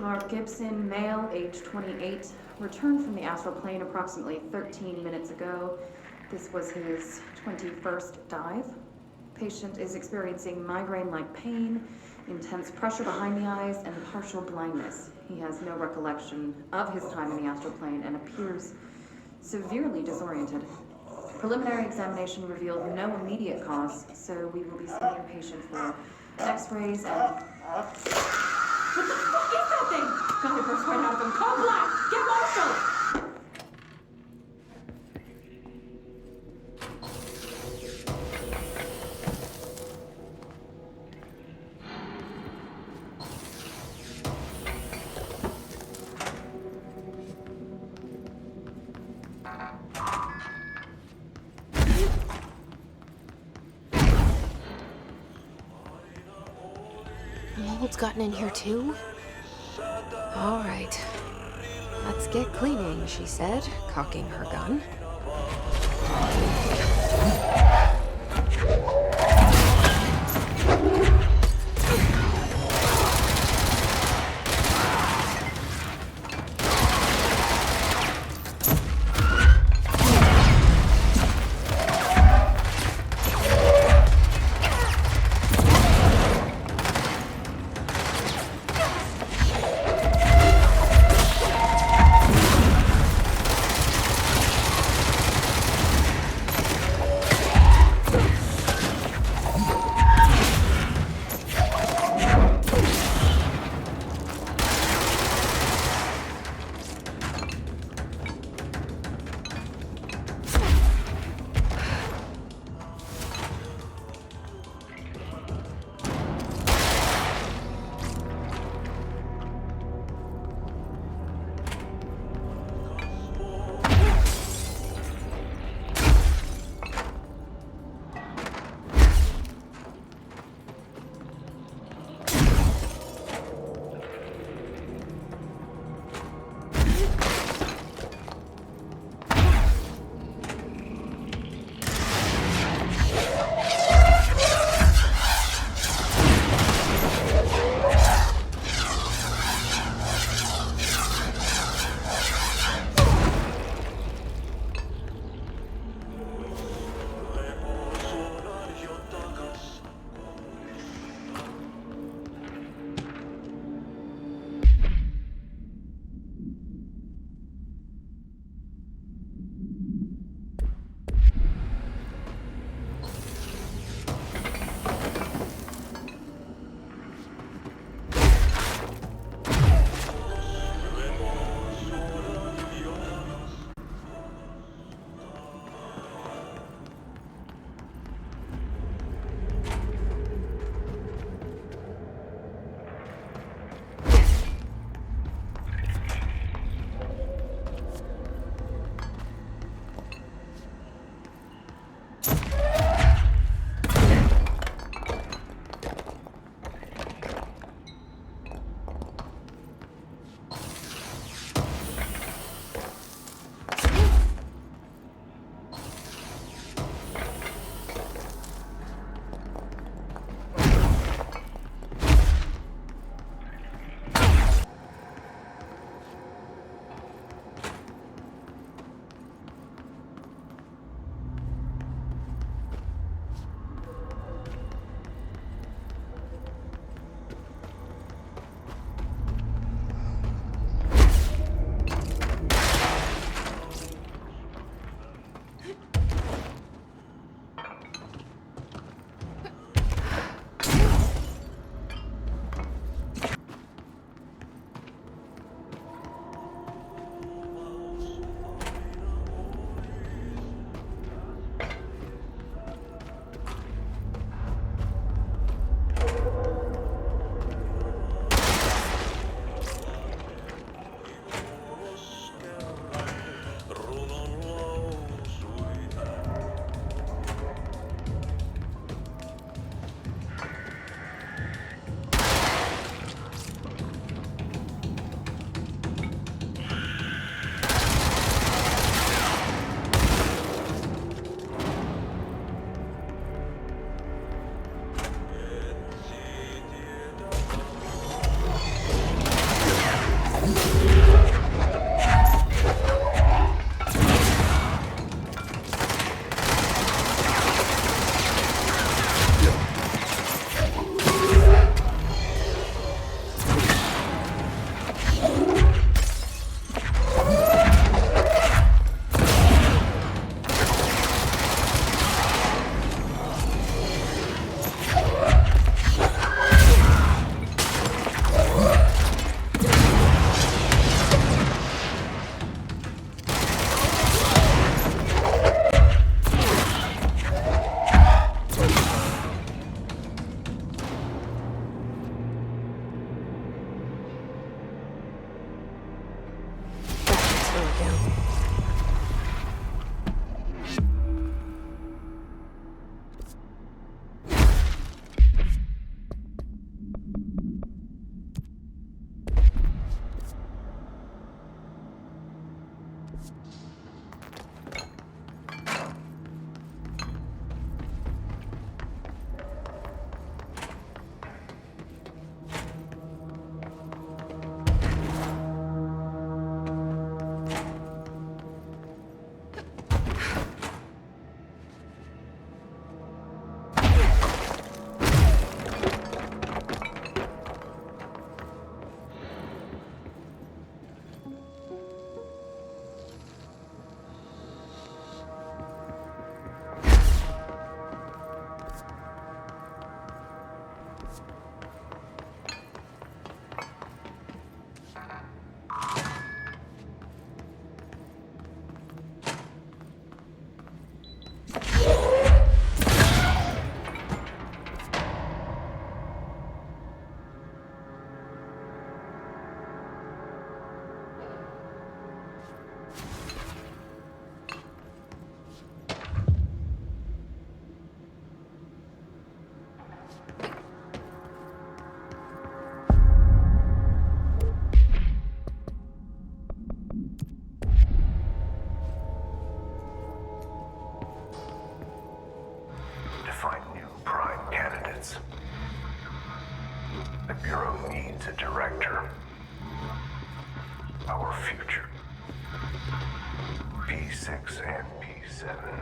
Mark Gibson, male, age 28, returned from the astral plane approximately 13 minutes ago. This was his 21st dive. Patient is experiencing migraine-like pain, intense pressure behind the eyes, and partial blindness. He has no recollection of his time in the astral plane and appears severely disoriented. Preliminary examination revealed no immediate cause, so we will be sending patient for x-rays and... What the fuck is that thing? Guy burst right out of him. Call Black! Get Marshall! Mold's gotten in here too? All right. Let's get cleaning, she said, cocking her gun. candidates. The Bureau needs a director. Our future. P6 and P7.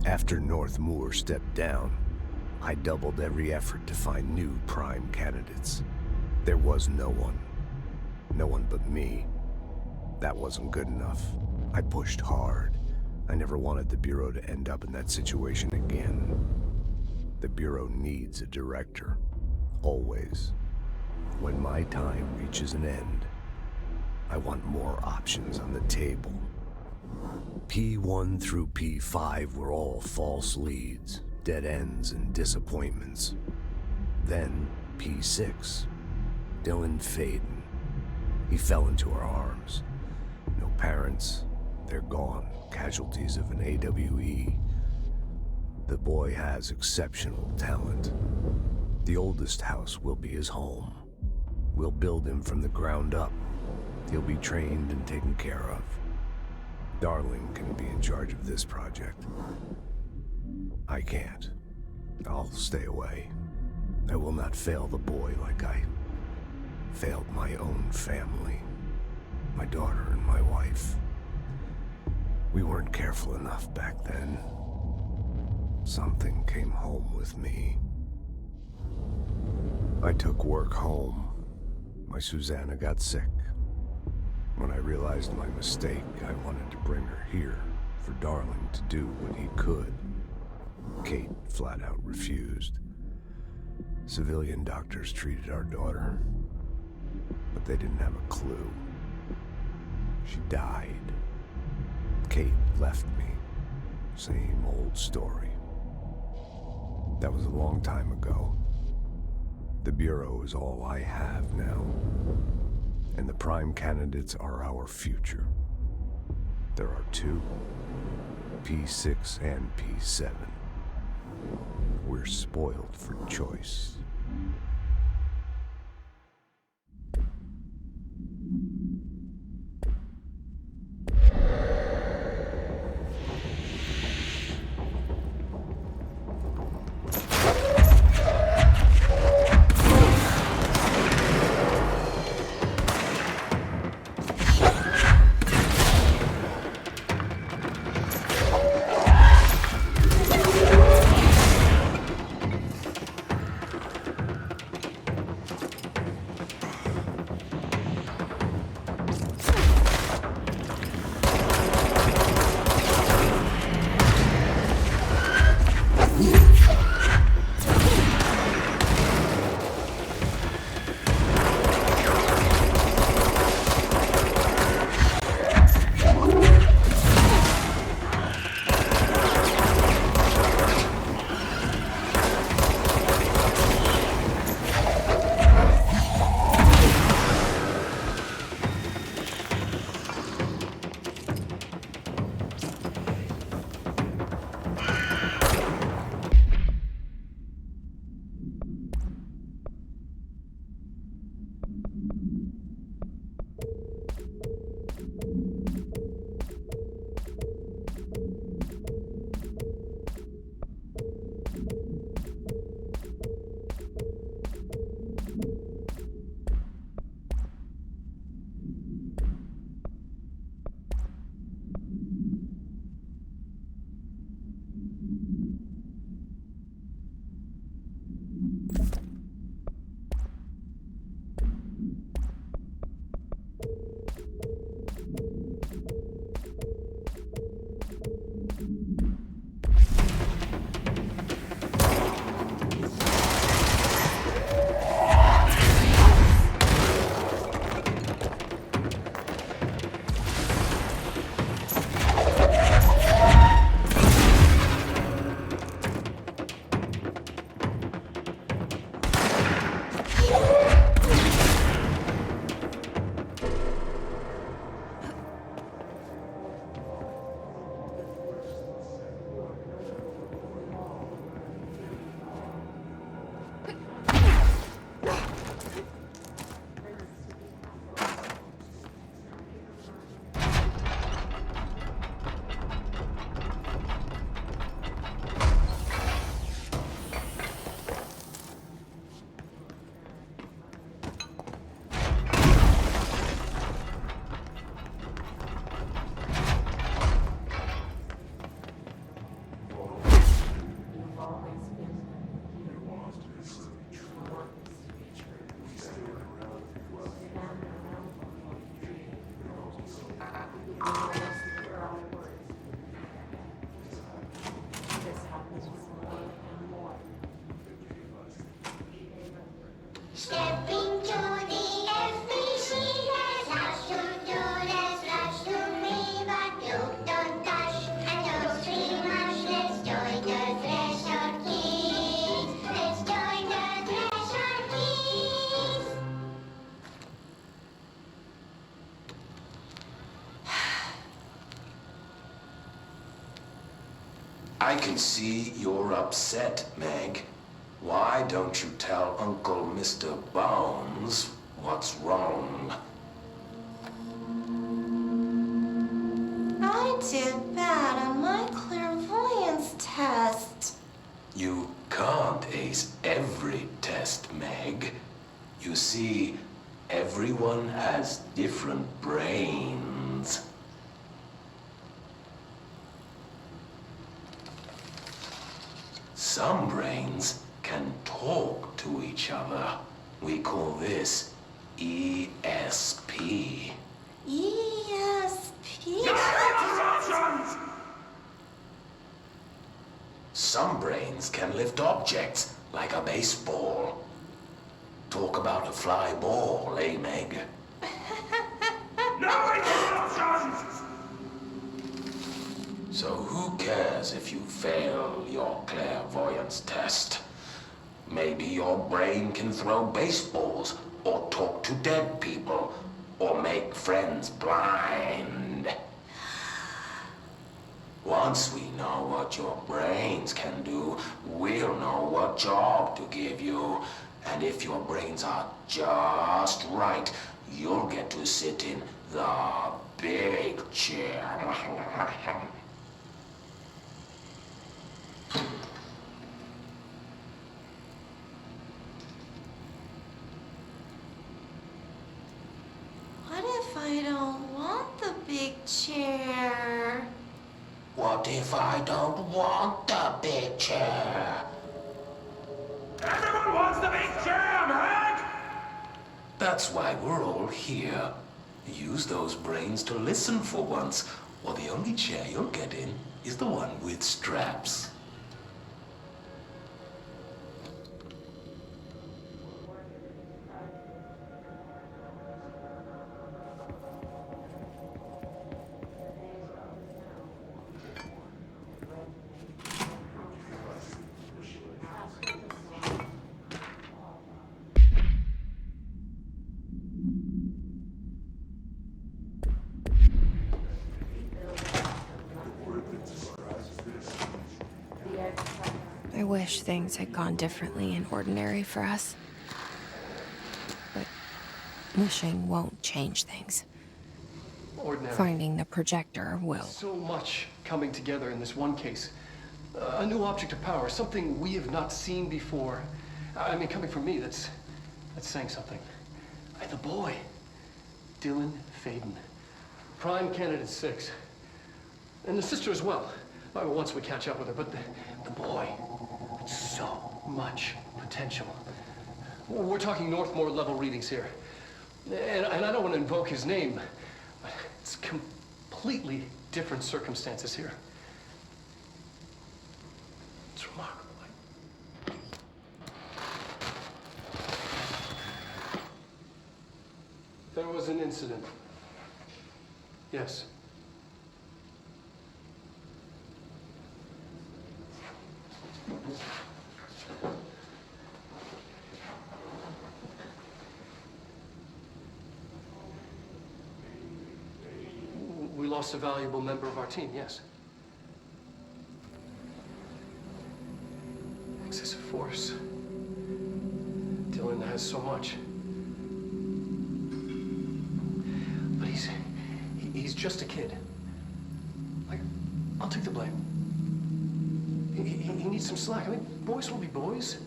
After North Moore stepped down, I doubled every effort to find new prime candidates. There was no one. No one but me. That wasn't good enough. I pushed hard. I never wanted the Bureau to end up in that situation again. The Bureau needs a director. Always. When my time reaches an end, I want more options on the table. P1 through P5 were all false leads, dead ends, and disappointments. Then P6, Dylan Faden. He fell into our arms. No parents, they're gone, casualties of an AWE. The boy has exceptional talent. The oldest house will be his home. We'll build him from the ground up. He'll be trained and taken care of. Darling can be in charge of this project. I can't. I'll stay away. I will not fail the boy like I failed my own family. My daughter and my wife. We weren't careful enough back then. Something came home with me. I took work home. My Susanna got sick. When I realized my mistake, I wanted to bring her here for Darling to do what he could. Kate flat out refused. Civilian doctors treated our daughter, but they didn't have a clue. She died. Kate left me. Same old story. That was a long time ago. The Bureau is all I have now. And the prime candidates are our future. There are two, P6 and P7. We're spoiled for choice. Stepping to the FBC, there's lots to do, there's lots to be, but you don't touch and don't scream much. Let's join the Thresher Kids. Let's join the Thresher Kids. I can see you're upset, Meg. Why don't you tell Uncle Mr. Bones what's wrong? I did bad on my clairvoyance test. You can't ace every test, Meg. You see, everyone has different brains. Some brains can talk to each other. We call this ESP. ESP? Some brains can lift objects, like a baseball. Talk about a fly ball, eh, Meg? So who cares if you fail your clairvoyance test? Maybe your brain can throw baseballs, or talk to dead people, or make friends blind. Once we know what your brains can do, we'll know what job to give you. And if your brains are just right, you'll get to sit in the big chair. What if I don't want the big chair? What if I don't want the big chair? Everyone wants the big chair, Meg! That's why we're all here. Use those brains to listen for once, or the only chair you'll get in is the one with straps. I wish things had gone differently in Ordinary for us. But wishing won't change things. Ordinary. Finding the projector will. So much coming together in this one case. A new object of power, something we have not seen before. I mean, coming from me, that's saying something. The boy, Dylan Faden, prime candidate 6. And the sister as well. Once we catch up with her, but the boy, so much potential. We're talking Northmore level readings here. And I don't want to invoke his name, but it's completely different circumstances here. It's remarkable. There was an incident. Yes. We lost a valuable member of our team, yes. Excessive force. Dylan has so much. But he's just a kid. I'll take the blame. He needs some slack. I mean, boys will be boys.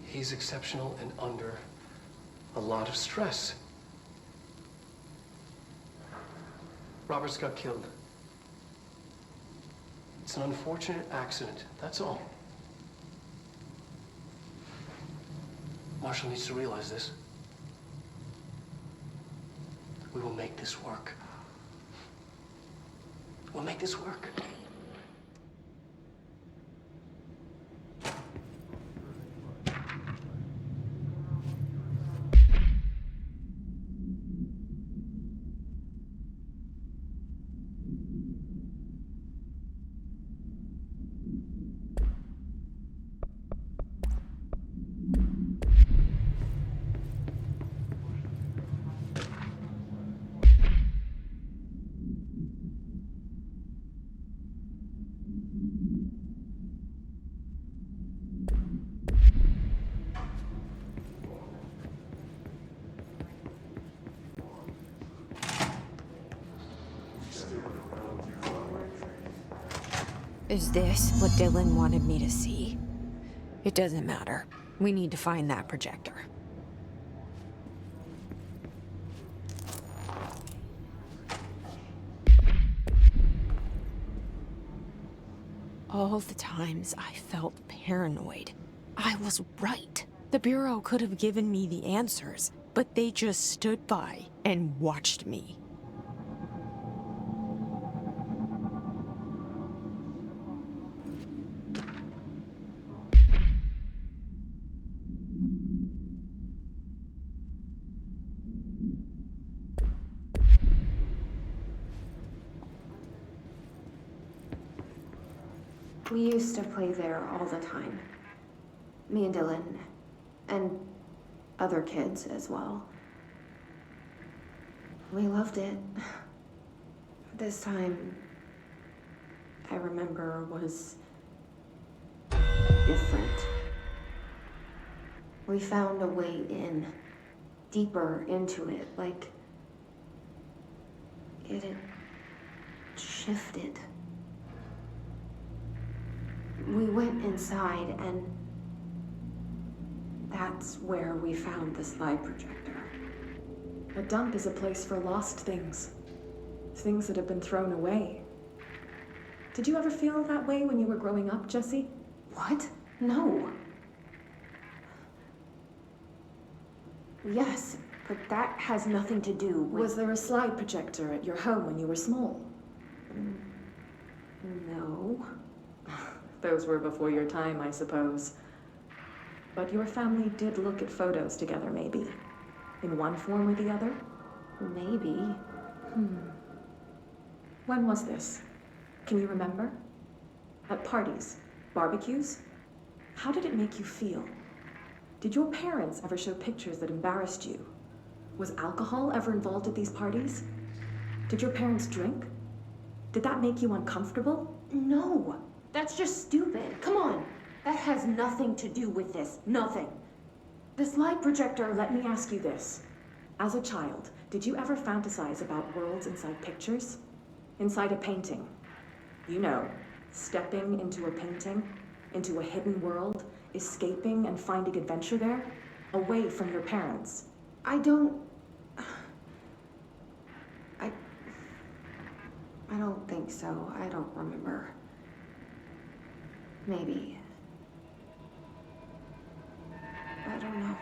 He's exceptional and under a lot of stress. Robert's got killed. It's an unfortunate accident, that's all. Marshall needs to realize this. make this work. We'll make this work. Is this what Dylan wanted me to see? It doesn't matter. We need to find that projector. All the times I felt paranoid, I was right. The Bureau could have given me the answers, but they just stood by and watched me. We used to play there all the time. Me and Dylan, and other kids as well. We loved it. This time, I remember, was different. We found a way in, deeper into it, like it had shifted. We went inside, and that's where we found the slide projector. A dump is a place for lost things. Things that have been thrown away. Did you ever feel that way when you were growing up, Jesse? What? No. Yes, but that has nothing to do with... Was there a slide projector at your home when you were small? No. Those were before your time, I suppose. But your family did look at photos together, maybe. In one form or the other? Maybe. When was this? Can you remember? At parties? Barbecues? How did it make you feel? Did your parents ever show pictures that embarrassed you? Was alcohol ever involved at these parties? Did your parents drink? Did that make you uncomfortable? No. That's just stupid. Come on. That has nothing to do with this. Nothing. The slide projector, let me ask you this. As a child, did you ever fantasize about worlds inside pictures? Inside a painting? You know, stepping into a painting, into a hidden world, escaping and finding adventure there, away from your parents. I don't think so. I don't remember. Maybe. I don't know.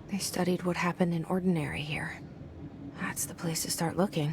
They studied what happened in Ordinary here. That's the place to start looking.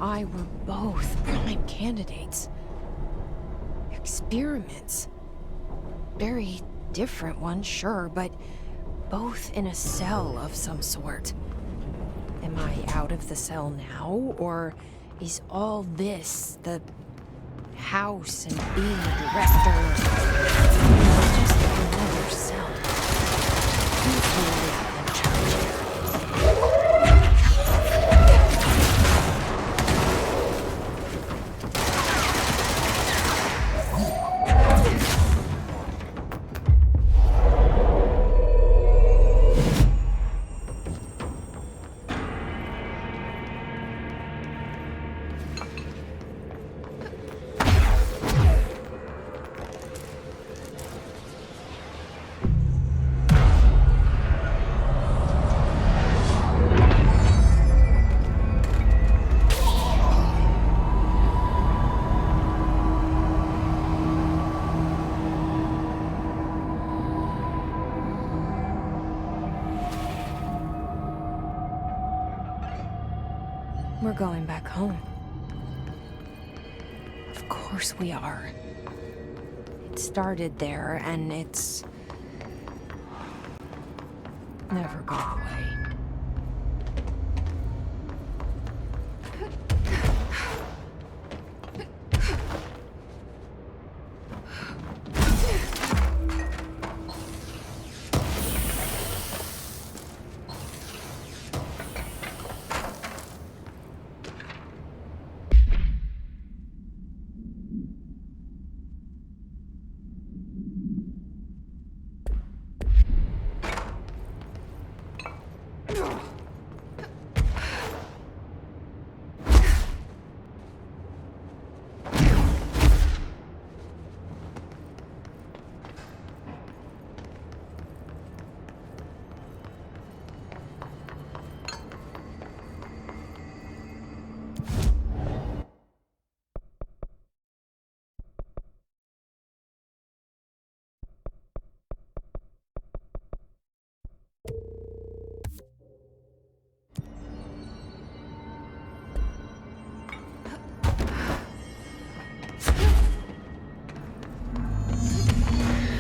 I were both prime candidates. Experiments. Very different ones, sure, but both in a cell of some sort. Am I out of the cell now, or is all this, the house and being a director, just another cell? Who's really in charge here? We're going back home. Of course we are. It started there, and it's never gone away.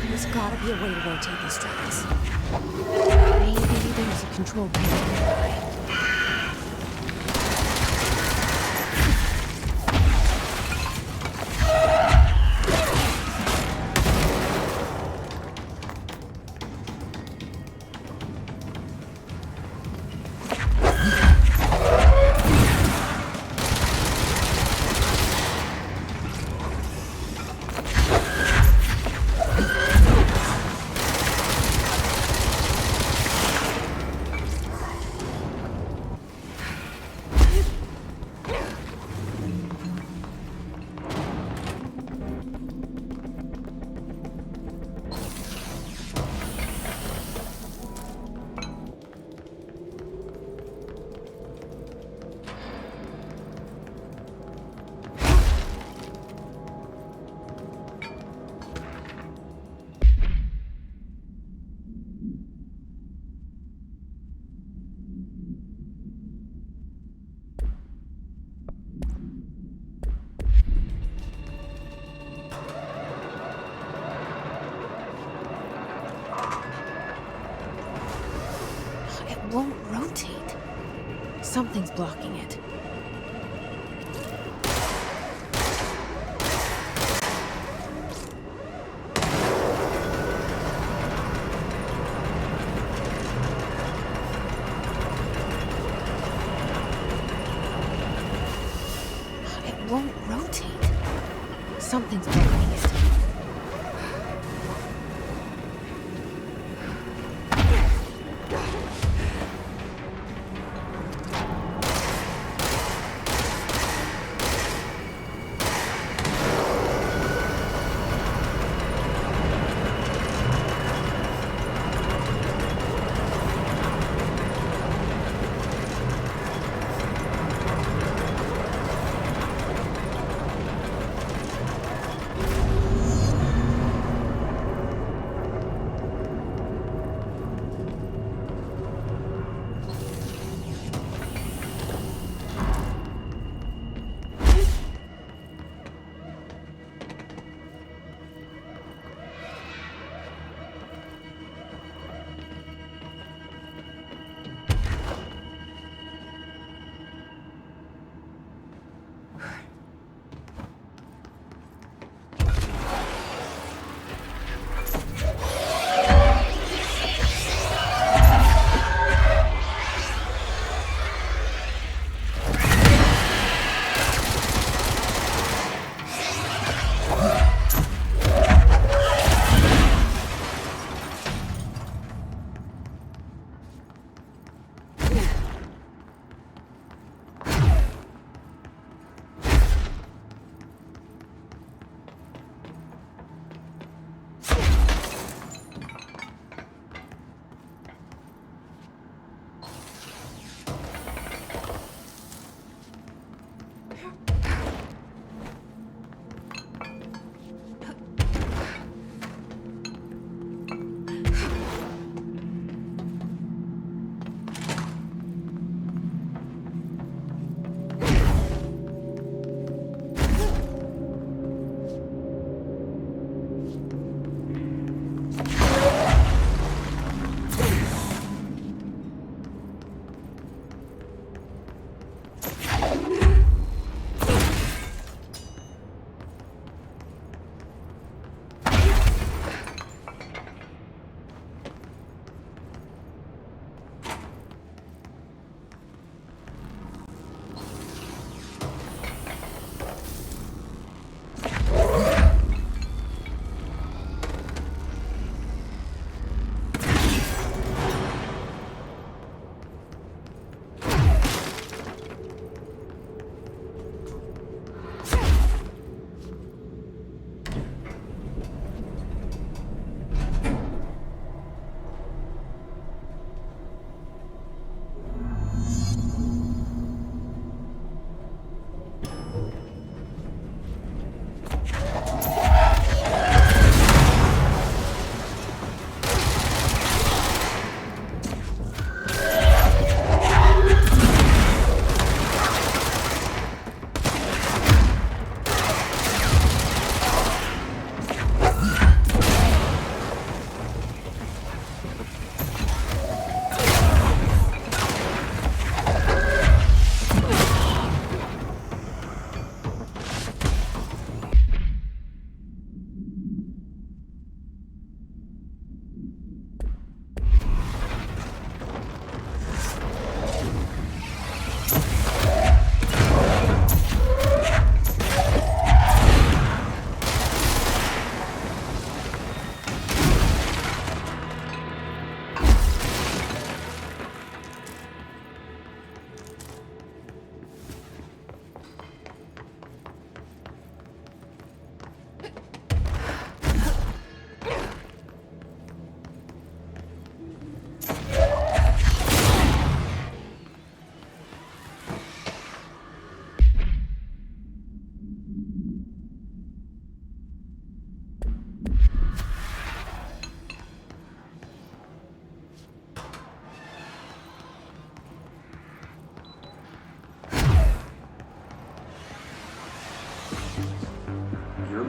There's gotta be a way to rotate these tracks. Maybe there's a control panel nearby. Won't rotate. Something's blocking it. It won't rotate. Something's blocking it.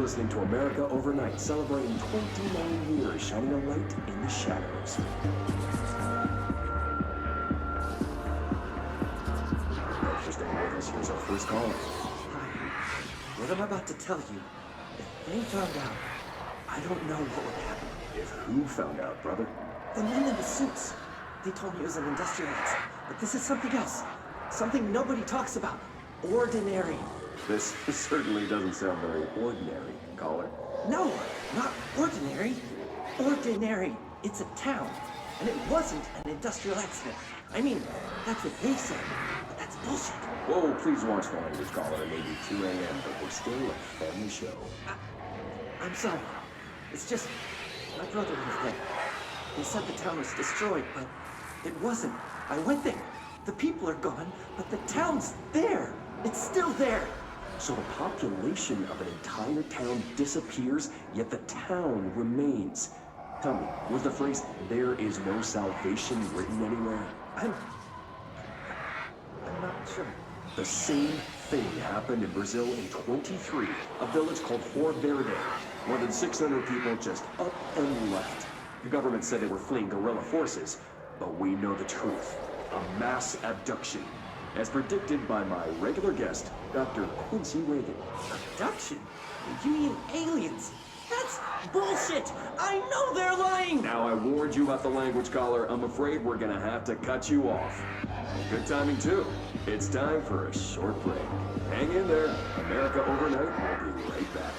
listening to America Overnight, celebrating 29 years, shining a light in the shadows. Thanks for staying with us. Here's our first caller. Hi. What I'm about to tell you, if they found out, I don't know what would happen. If who found out, brother? The men in the suits. They told me it was an industrial accident, but this is something else. Something nobody talks about. Ordinary. This certainly doesn't sound very ordinary, caller. No, not ordinary. Ordinary. It's a town. And it wasn't an industrial accident. I mean, that's what they said, but that's bullshit. Whoa, please watch the language, caller. It may be 2 a.m., but we're still a family show. I'm sorry. It's just, my brother was there. They said the town was destroyed, but it wasn't. I went there. The people are gone, but the town's there. It's still there. So the population of an entire town disappears, yet the town remains. Tell me, was the phrase, "there is no salvation," written anywhere? I'm not sure. The same thing happened in Brazil in 23, a village called Fort Verde. More than 600 people just up and left. The government said they were fleeing guerrilla forces, but we know the truth. A mass abduction, as predicted by my regular guest, Dr. Quincy Reagan. Abduction? You mean aliens? That's bullshit! I know they're lying! Now I warned you about the language, caller. I'm afraid we're gonna have to cut you off. Good timing, too. It's time for a short break. Hang in there. America Overnight will be right back.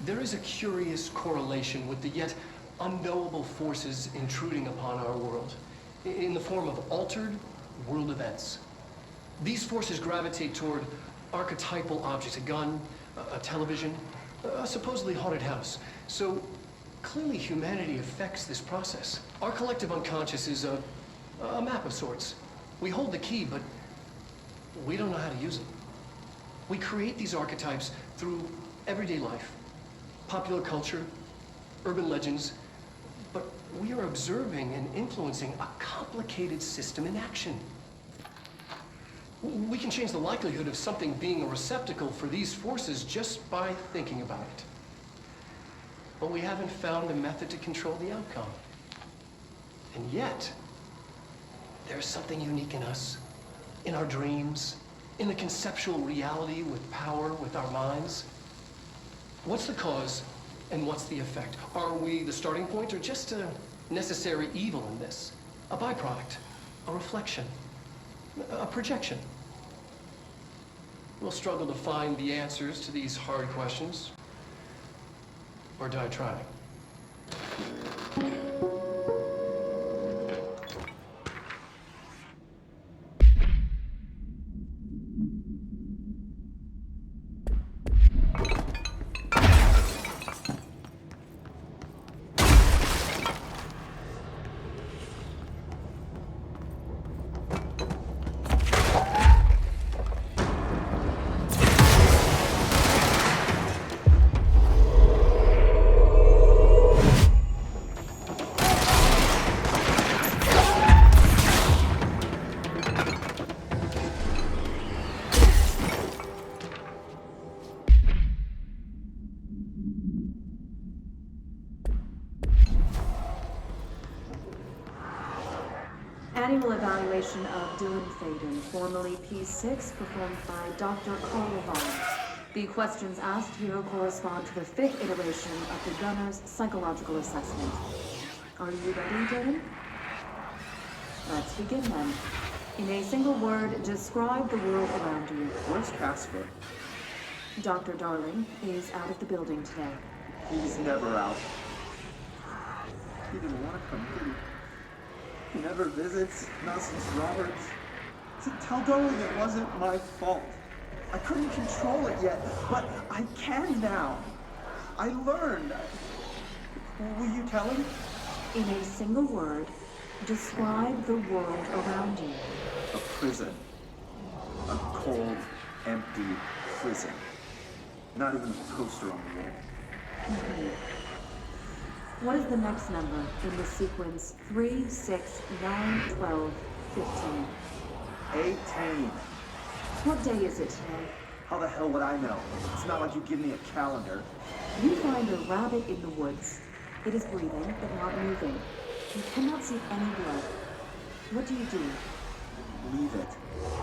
There is a curious correlation with the yet unknowable forces intruding upon our world in the form of altered world events. These forces gravitate toward archetypal objects, a gun, a television, a supposedly haunted house. So clearly humanity affects this process. Our collective unconscious is a map of sorts. We hold the key, but we don't know how to use it. We create these archetypes through everyday life, popular culture, urban legends, but we are observing and influencing a complicated system in action. We can change the likelihood of something being a receptacle for these forces just by thinking about it. But we haven't found a method to control the outcome. And yet, there's something unique in us, in our dreams, in the conceptual reality with power, with our minds. What's the cause and what's the effect? Are we the starting point or just a necessary evil in this? A byproduct, a reflection, a projection? We'll struggle to find the answers to these hard questions, or die trying. Annual evaluation of Dylan Faden, formerly P6, performed by Dr. Carl Vaughn. The questions asked here correspond to the 5th iteration of the gunner's psychological assessment. Are you ready, Dylan? Let's begin then. In a single word, describe the world around you. Where's Casper? Dr. Darling is out of the building today. He's never out. He didn't want to come here. He never visits, not since Roberts. Tell Darling it wasn't my fault. I couldn't control it yet, but I can now. I learned. Will you tell him? In a single word, describe the world around you. A prison. A cold, empty prison. Not even a poster on the wall. What is the next number in the sequence 3, 6, 9, 12, 15? 18. What day is it today? How the hell would I know? It's not like you give me a calendar. You find a rabbit in the woods. It is breathing, but not moving. You cannot see any blood. What do you do? Leave it.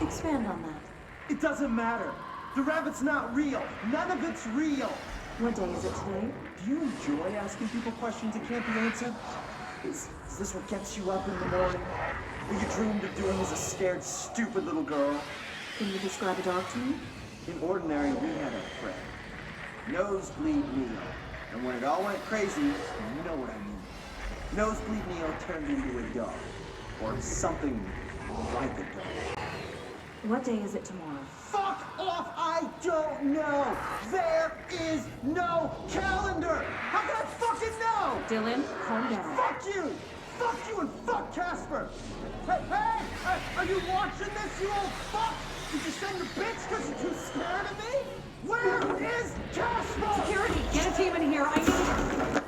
Expand on that. It doesn't matter. The rabbit's not real. None of it's real. What day is it today? Do you enjoy asking people questions that can't be answered? Is this what gets you up in the morning? What you dreamed of doing as a scared, stupid little girl? Can you describe a dog to me? In ordinary, we had a friend. Nosebleed Neo. And when it all went crazy, you know what I mean. Nosebleed Neo turned into a dog. Or something like a dog. What day is it tomorrow? Fuck off! I don't know! There is no calendar! How can I fucking know? Dylan, calm down. Fuck you! Fuck you and fuck Casper! Hey! Are you watching this, you old fuck? Did you send your bitch because you're too scared of me? Where is Casper? Security, get a team in here. I need...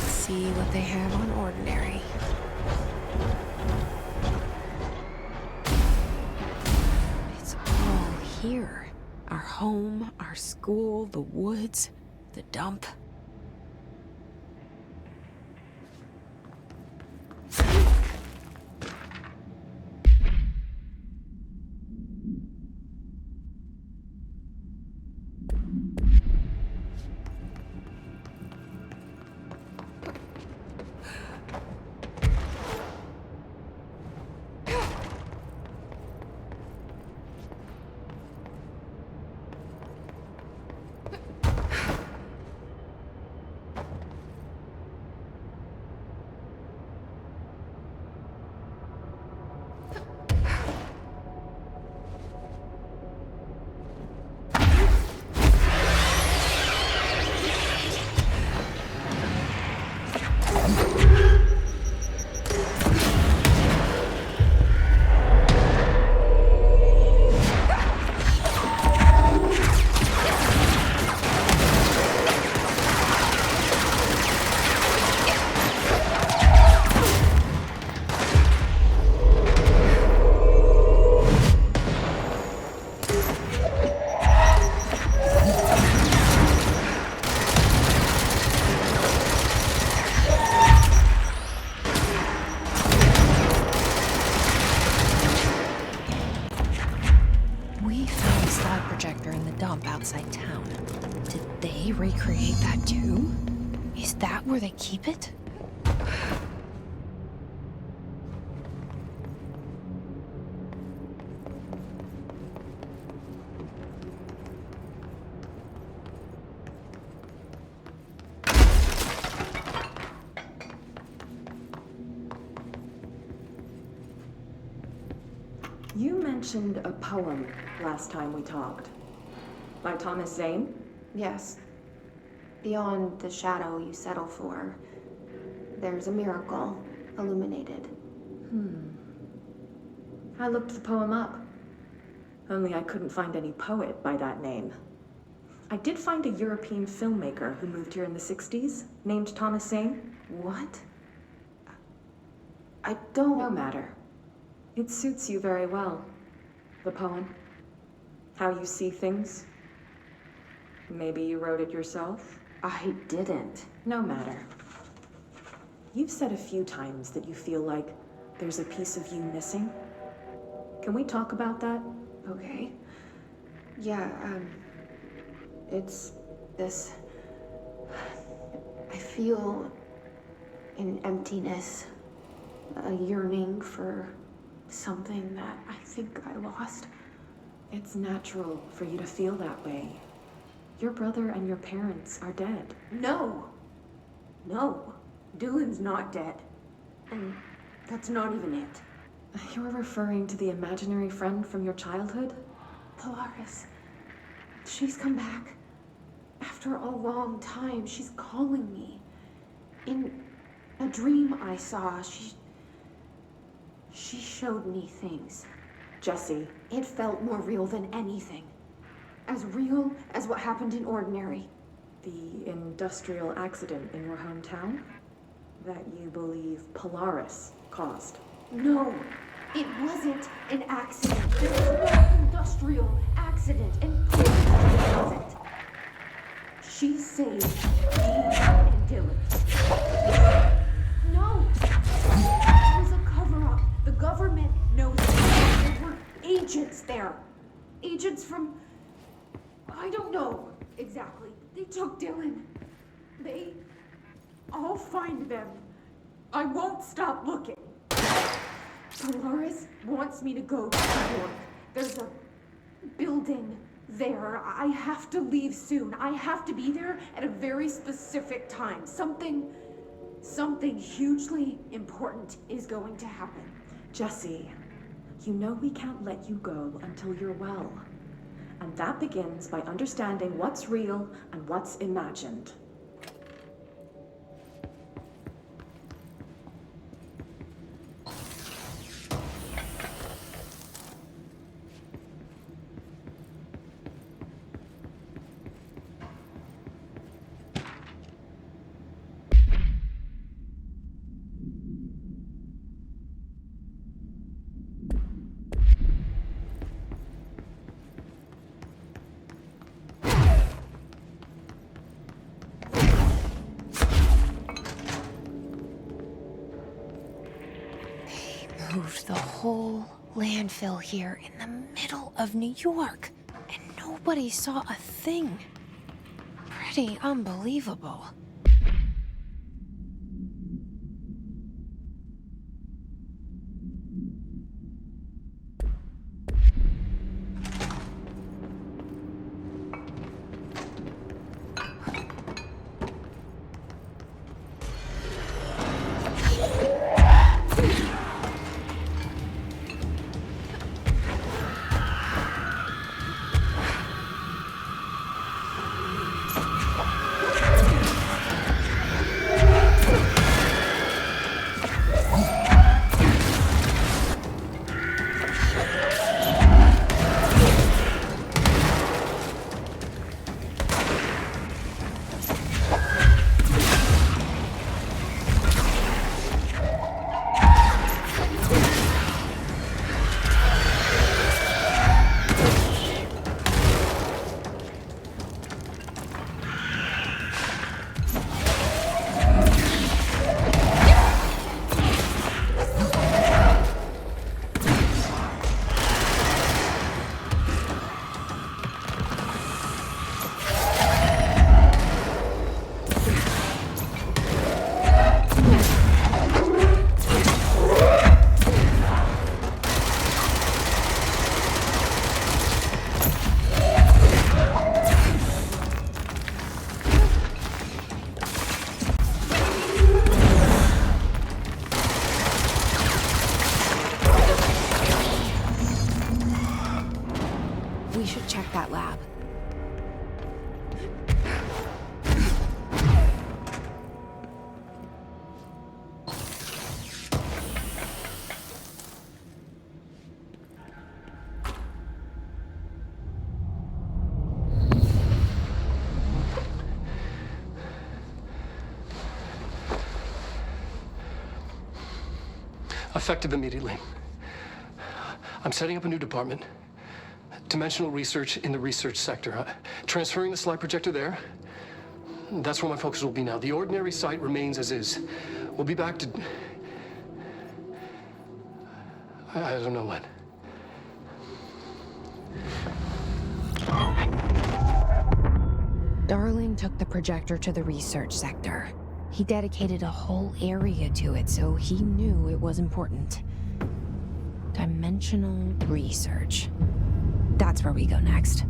See what they have on ordinary. It's all here. Our home, our school, the woods, the dump. Outside town. Did they recreate that too? Is that where they keep it? You mentioned a poem last time we talked. By Thomas Zane? Yes. Beyond the shadow you settle for, there's a miracle illuminated. I looked the poem up. Only I couldn't find any poet by that name. I did find a European filmmaker who moved here in the 60s, named Thomas Zane. What? I don't... No matter. It suits you very well. The poem. How you see things. Maybe you wrote it yourself? I didn't. No matter. You've said a few times that you feel like there's a piece of you missing. Can we talk about that? Okay. Yeah, it's this... I feel an emptiness, a yearning for something that I think I lost. It's natural for you to feel that way. Your brother and your parents are dead. No. No. Dylan's not dead. And that's not even it. You're referring to the imaginary friend from your childhood? Polaris. She's come back. After a long time, she's calling me. In a dream I saw, she showed me things. Jesse. It felt more real than anything. As real as what happened in Ordinary. The industrial accident in your hometown? That you believe Polaris caused? No, it wasn't an accident. There was no industrial accident, and Polaris wasn't. She saved me and Dylan. No! It was a cover-up. The government knows it. There were agents there. Agents from... I don't know exactly. They took Dylan. I'll find them. I won't stop looking. Polaris wants me to go to New York. There's a building there. I have to leave soon. I have to be there at a very specific time. Something hugely important is going to happen. Jesse, you know we can't let you go until you're well. And that begins by understanding what's real and what's imagined. Moved the whole landfill here in the middle of New York, and nobody saw a thing. Pretty unbelievable. We should check that lab. Effective immediately. I'm setting up a new department. Dimensional research in the research sector. Transferring the slide projector there. That's where my focus will be now. The ordinary site remains as is. We'll be back to... I don't know when. Darling took the projector to the research sector. He dedicated a whole area to it, so he knew it was important. Dimensional research. That's where we go next.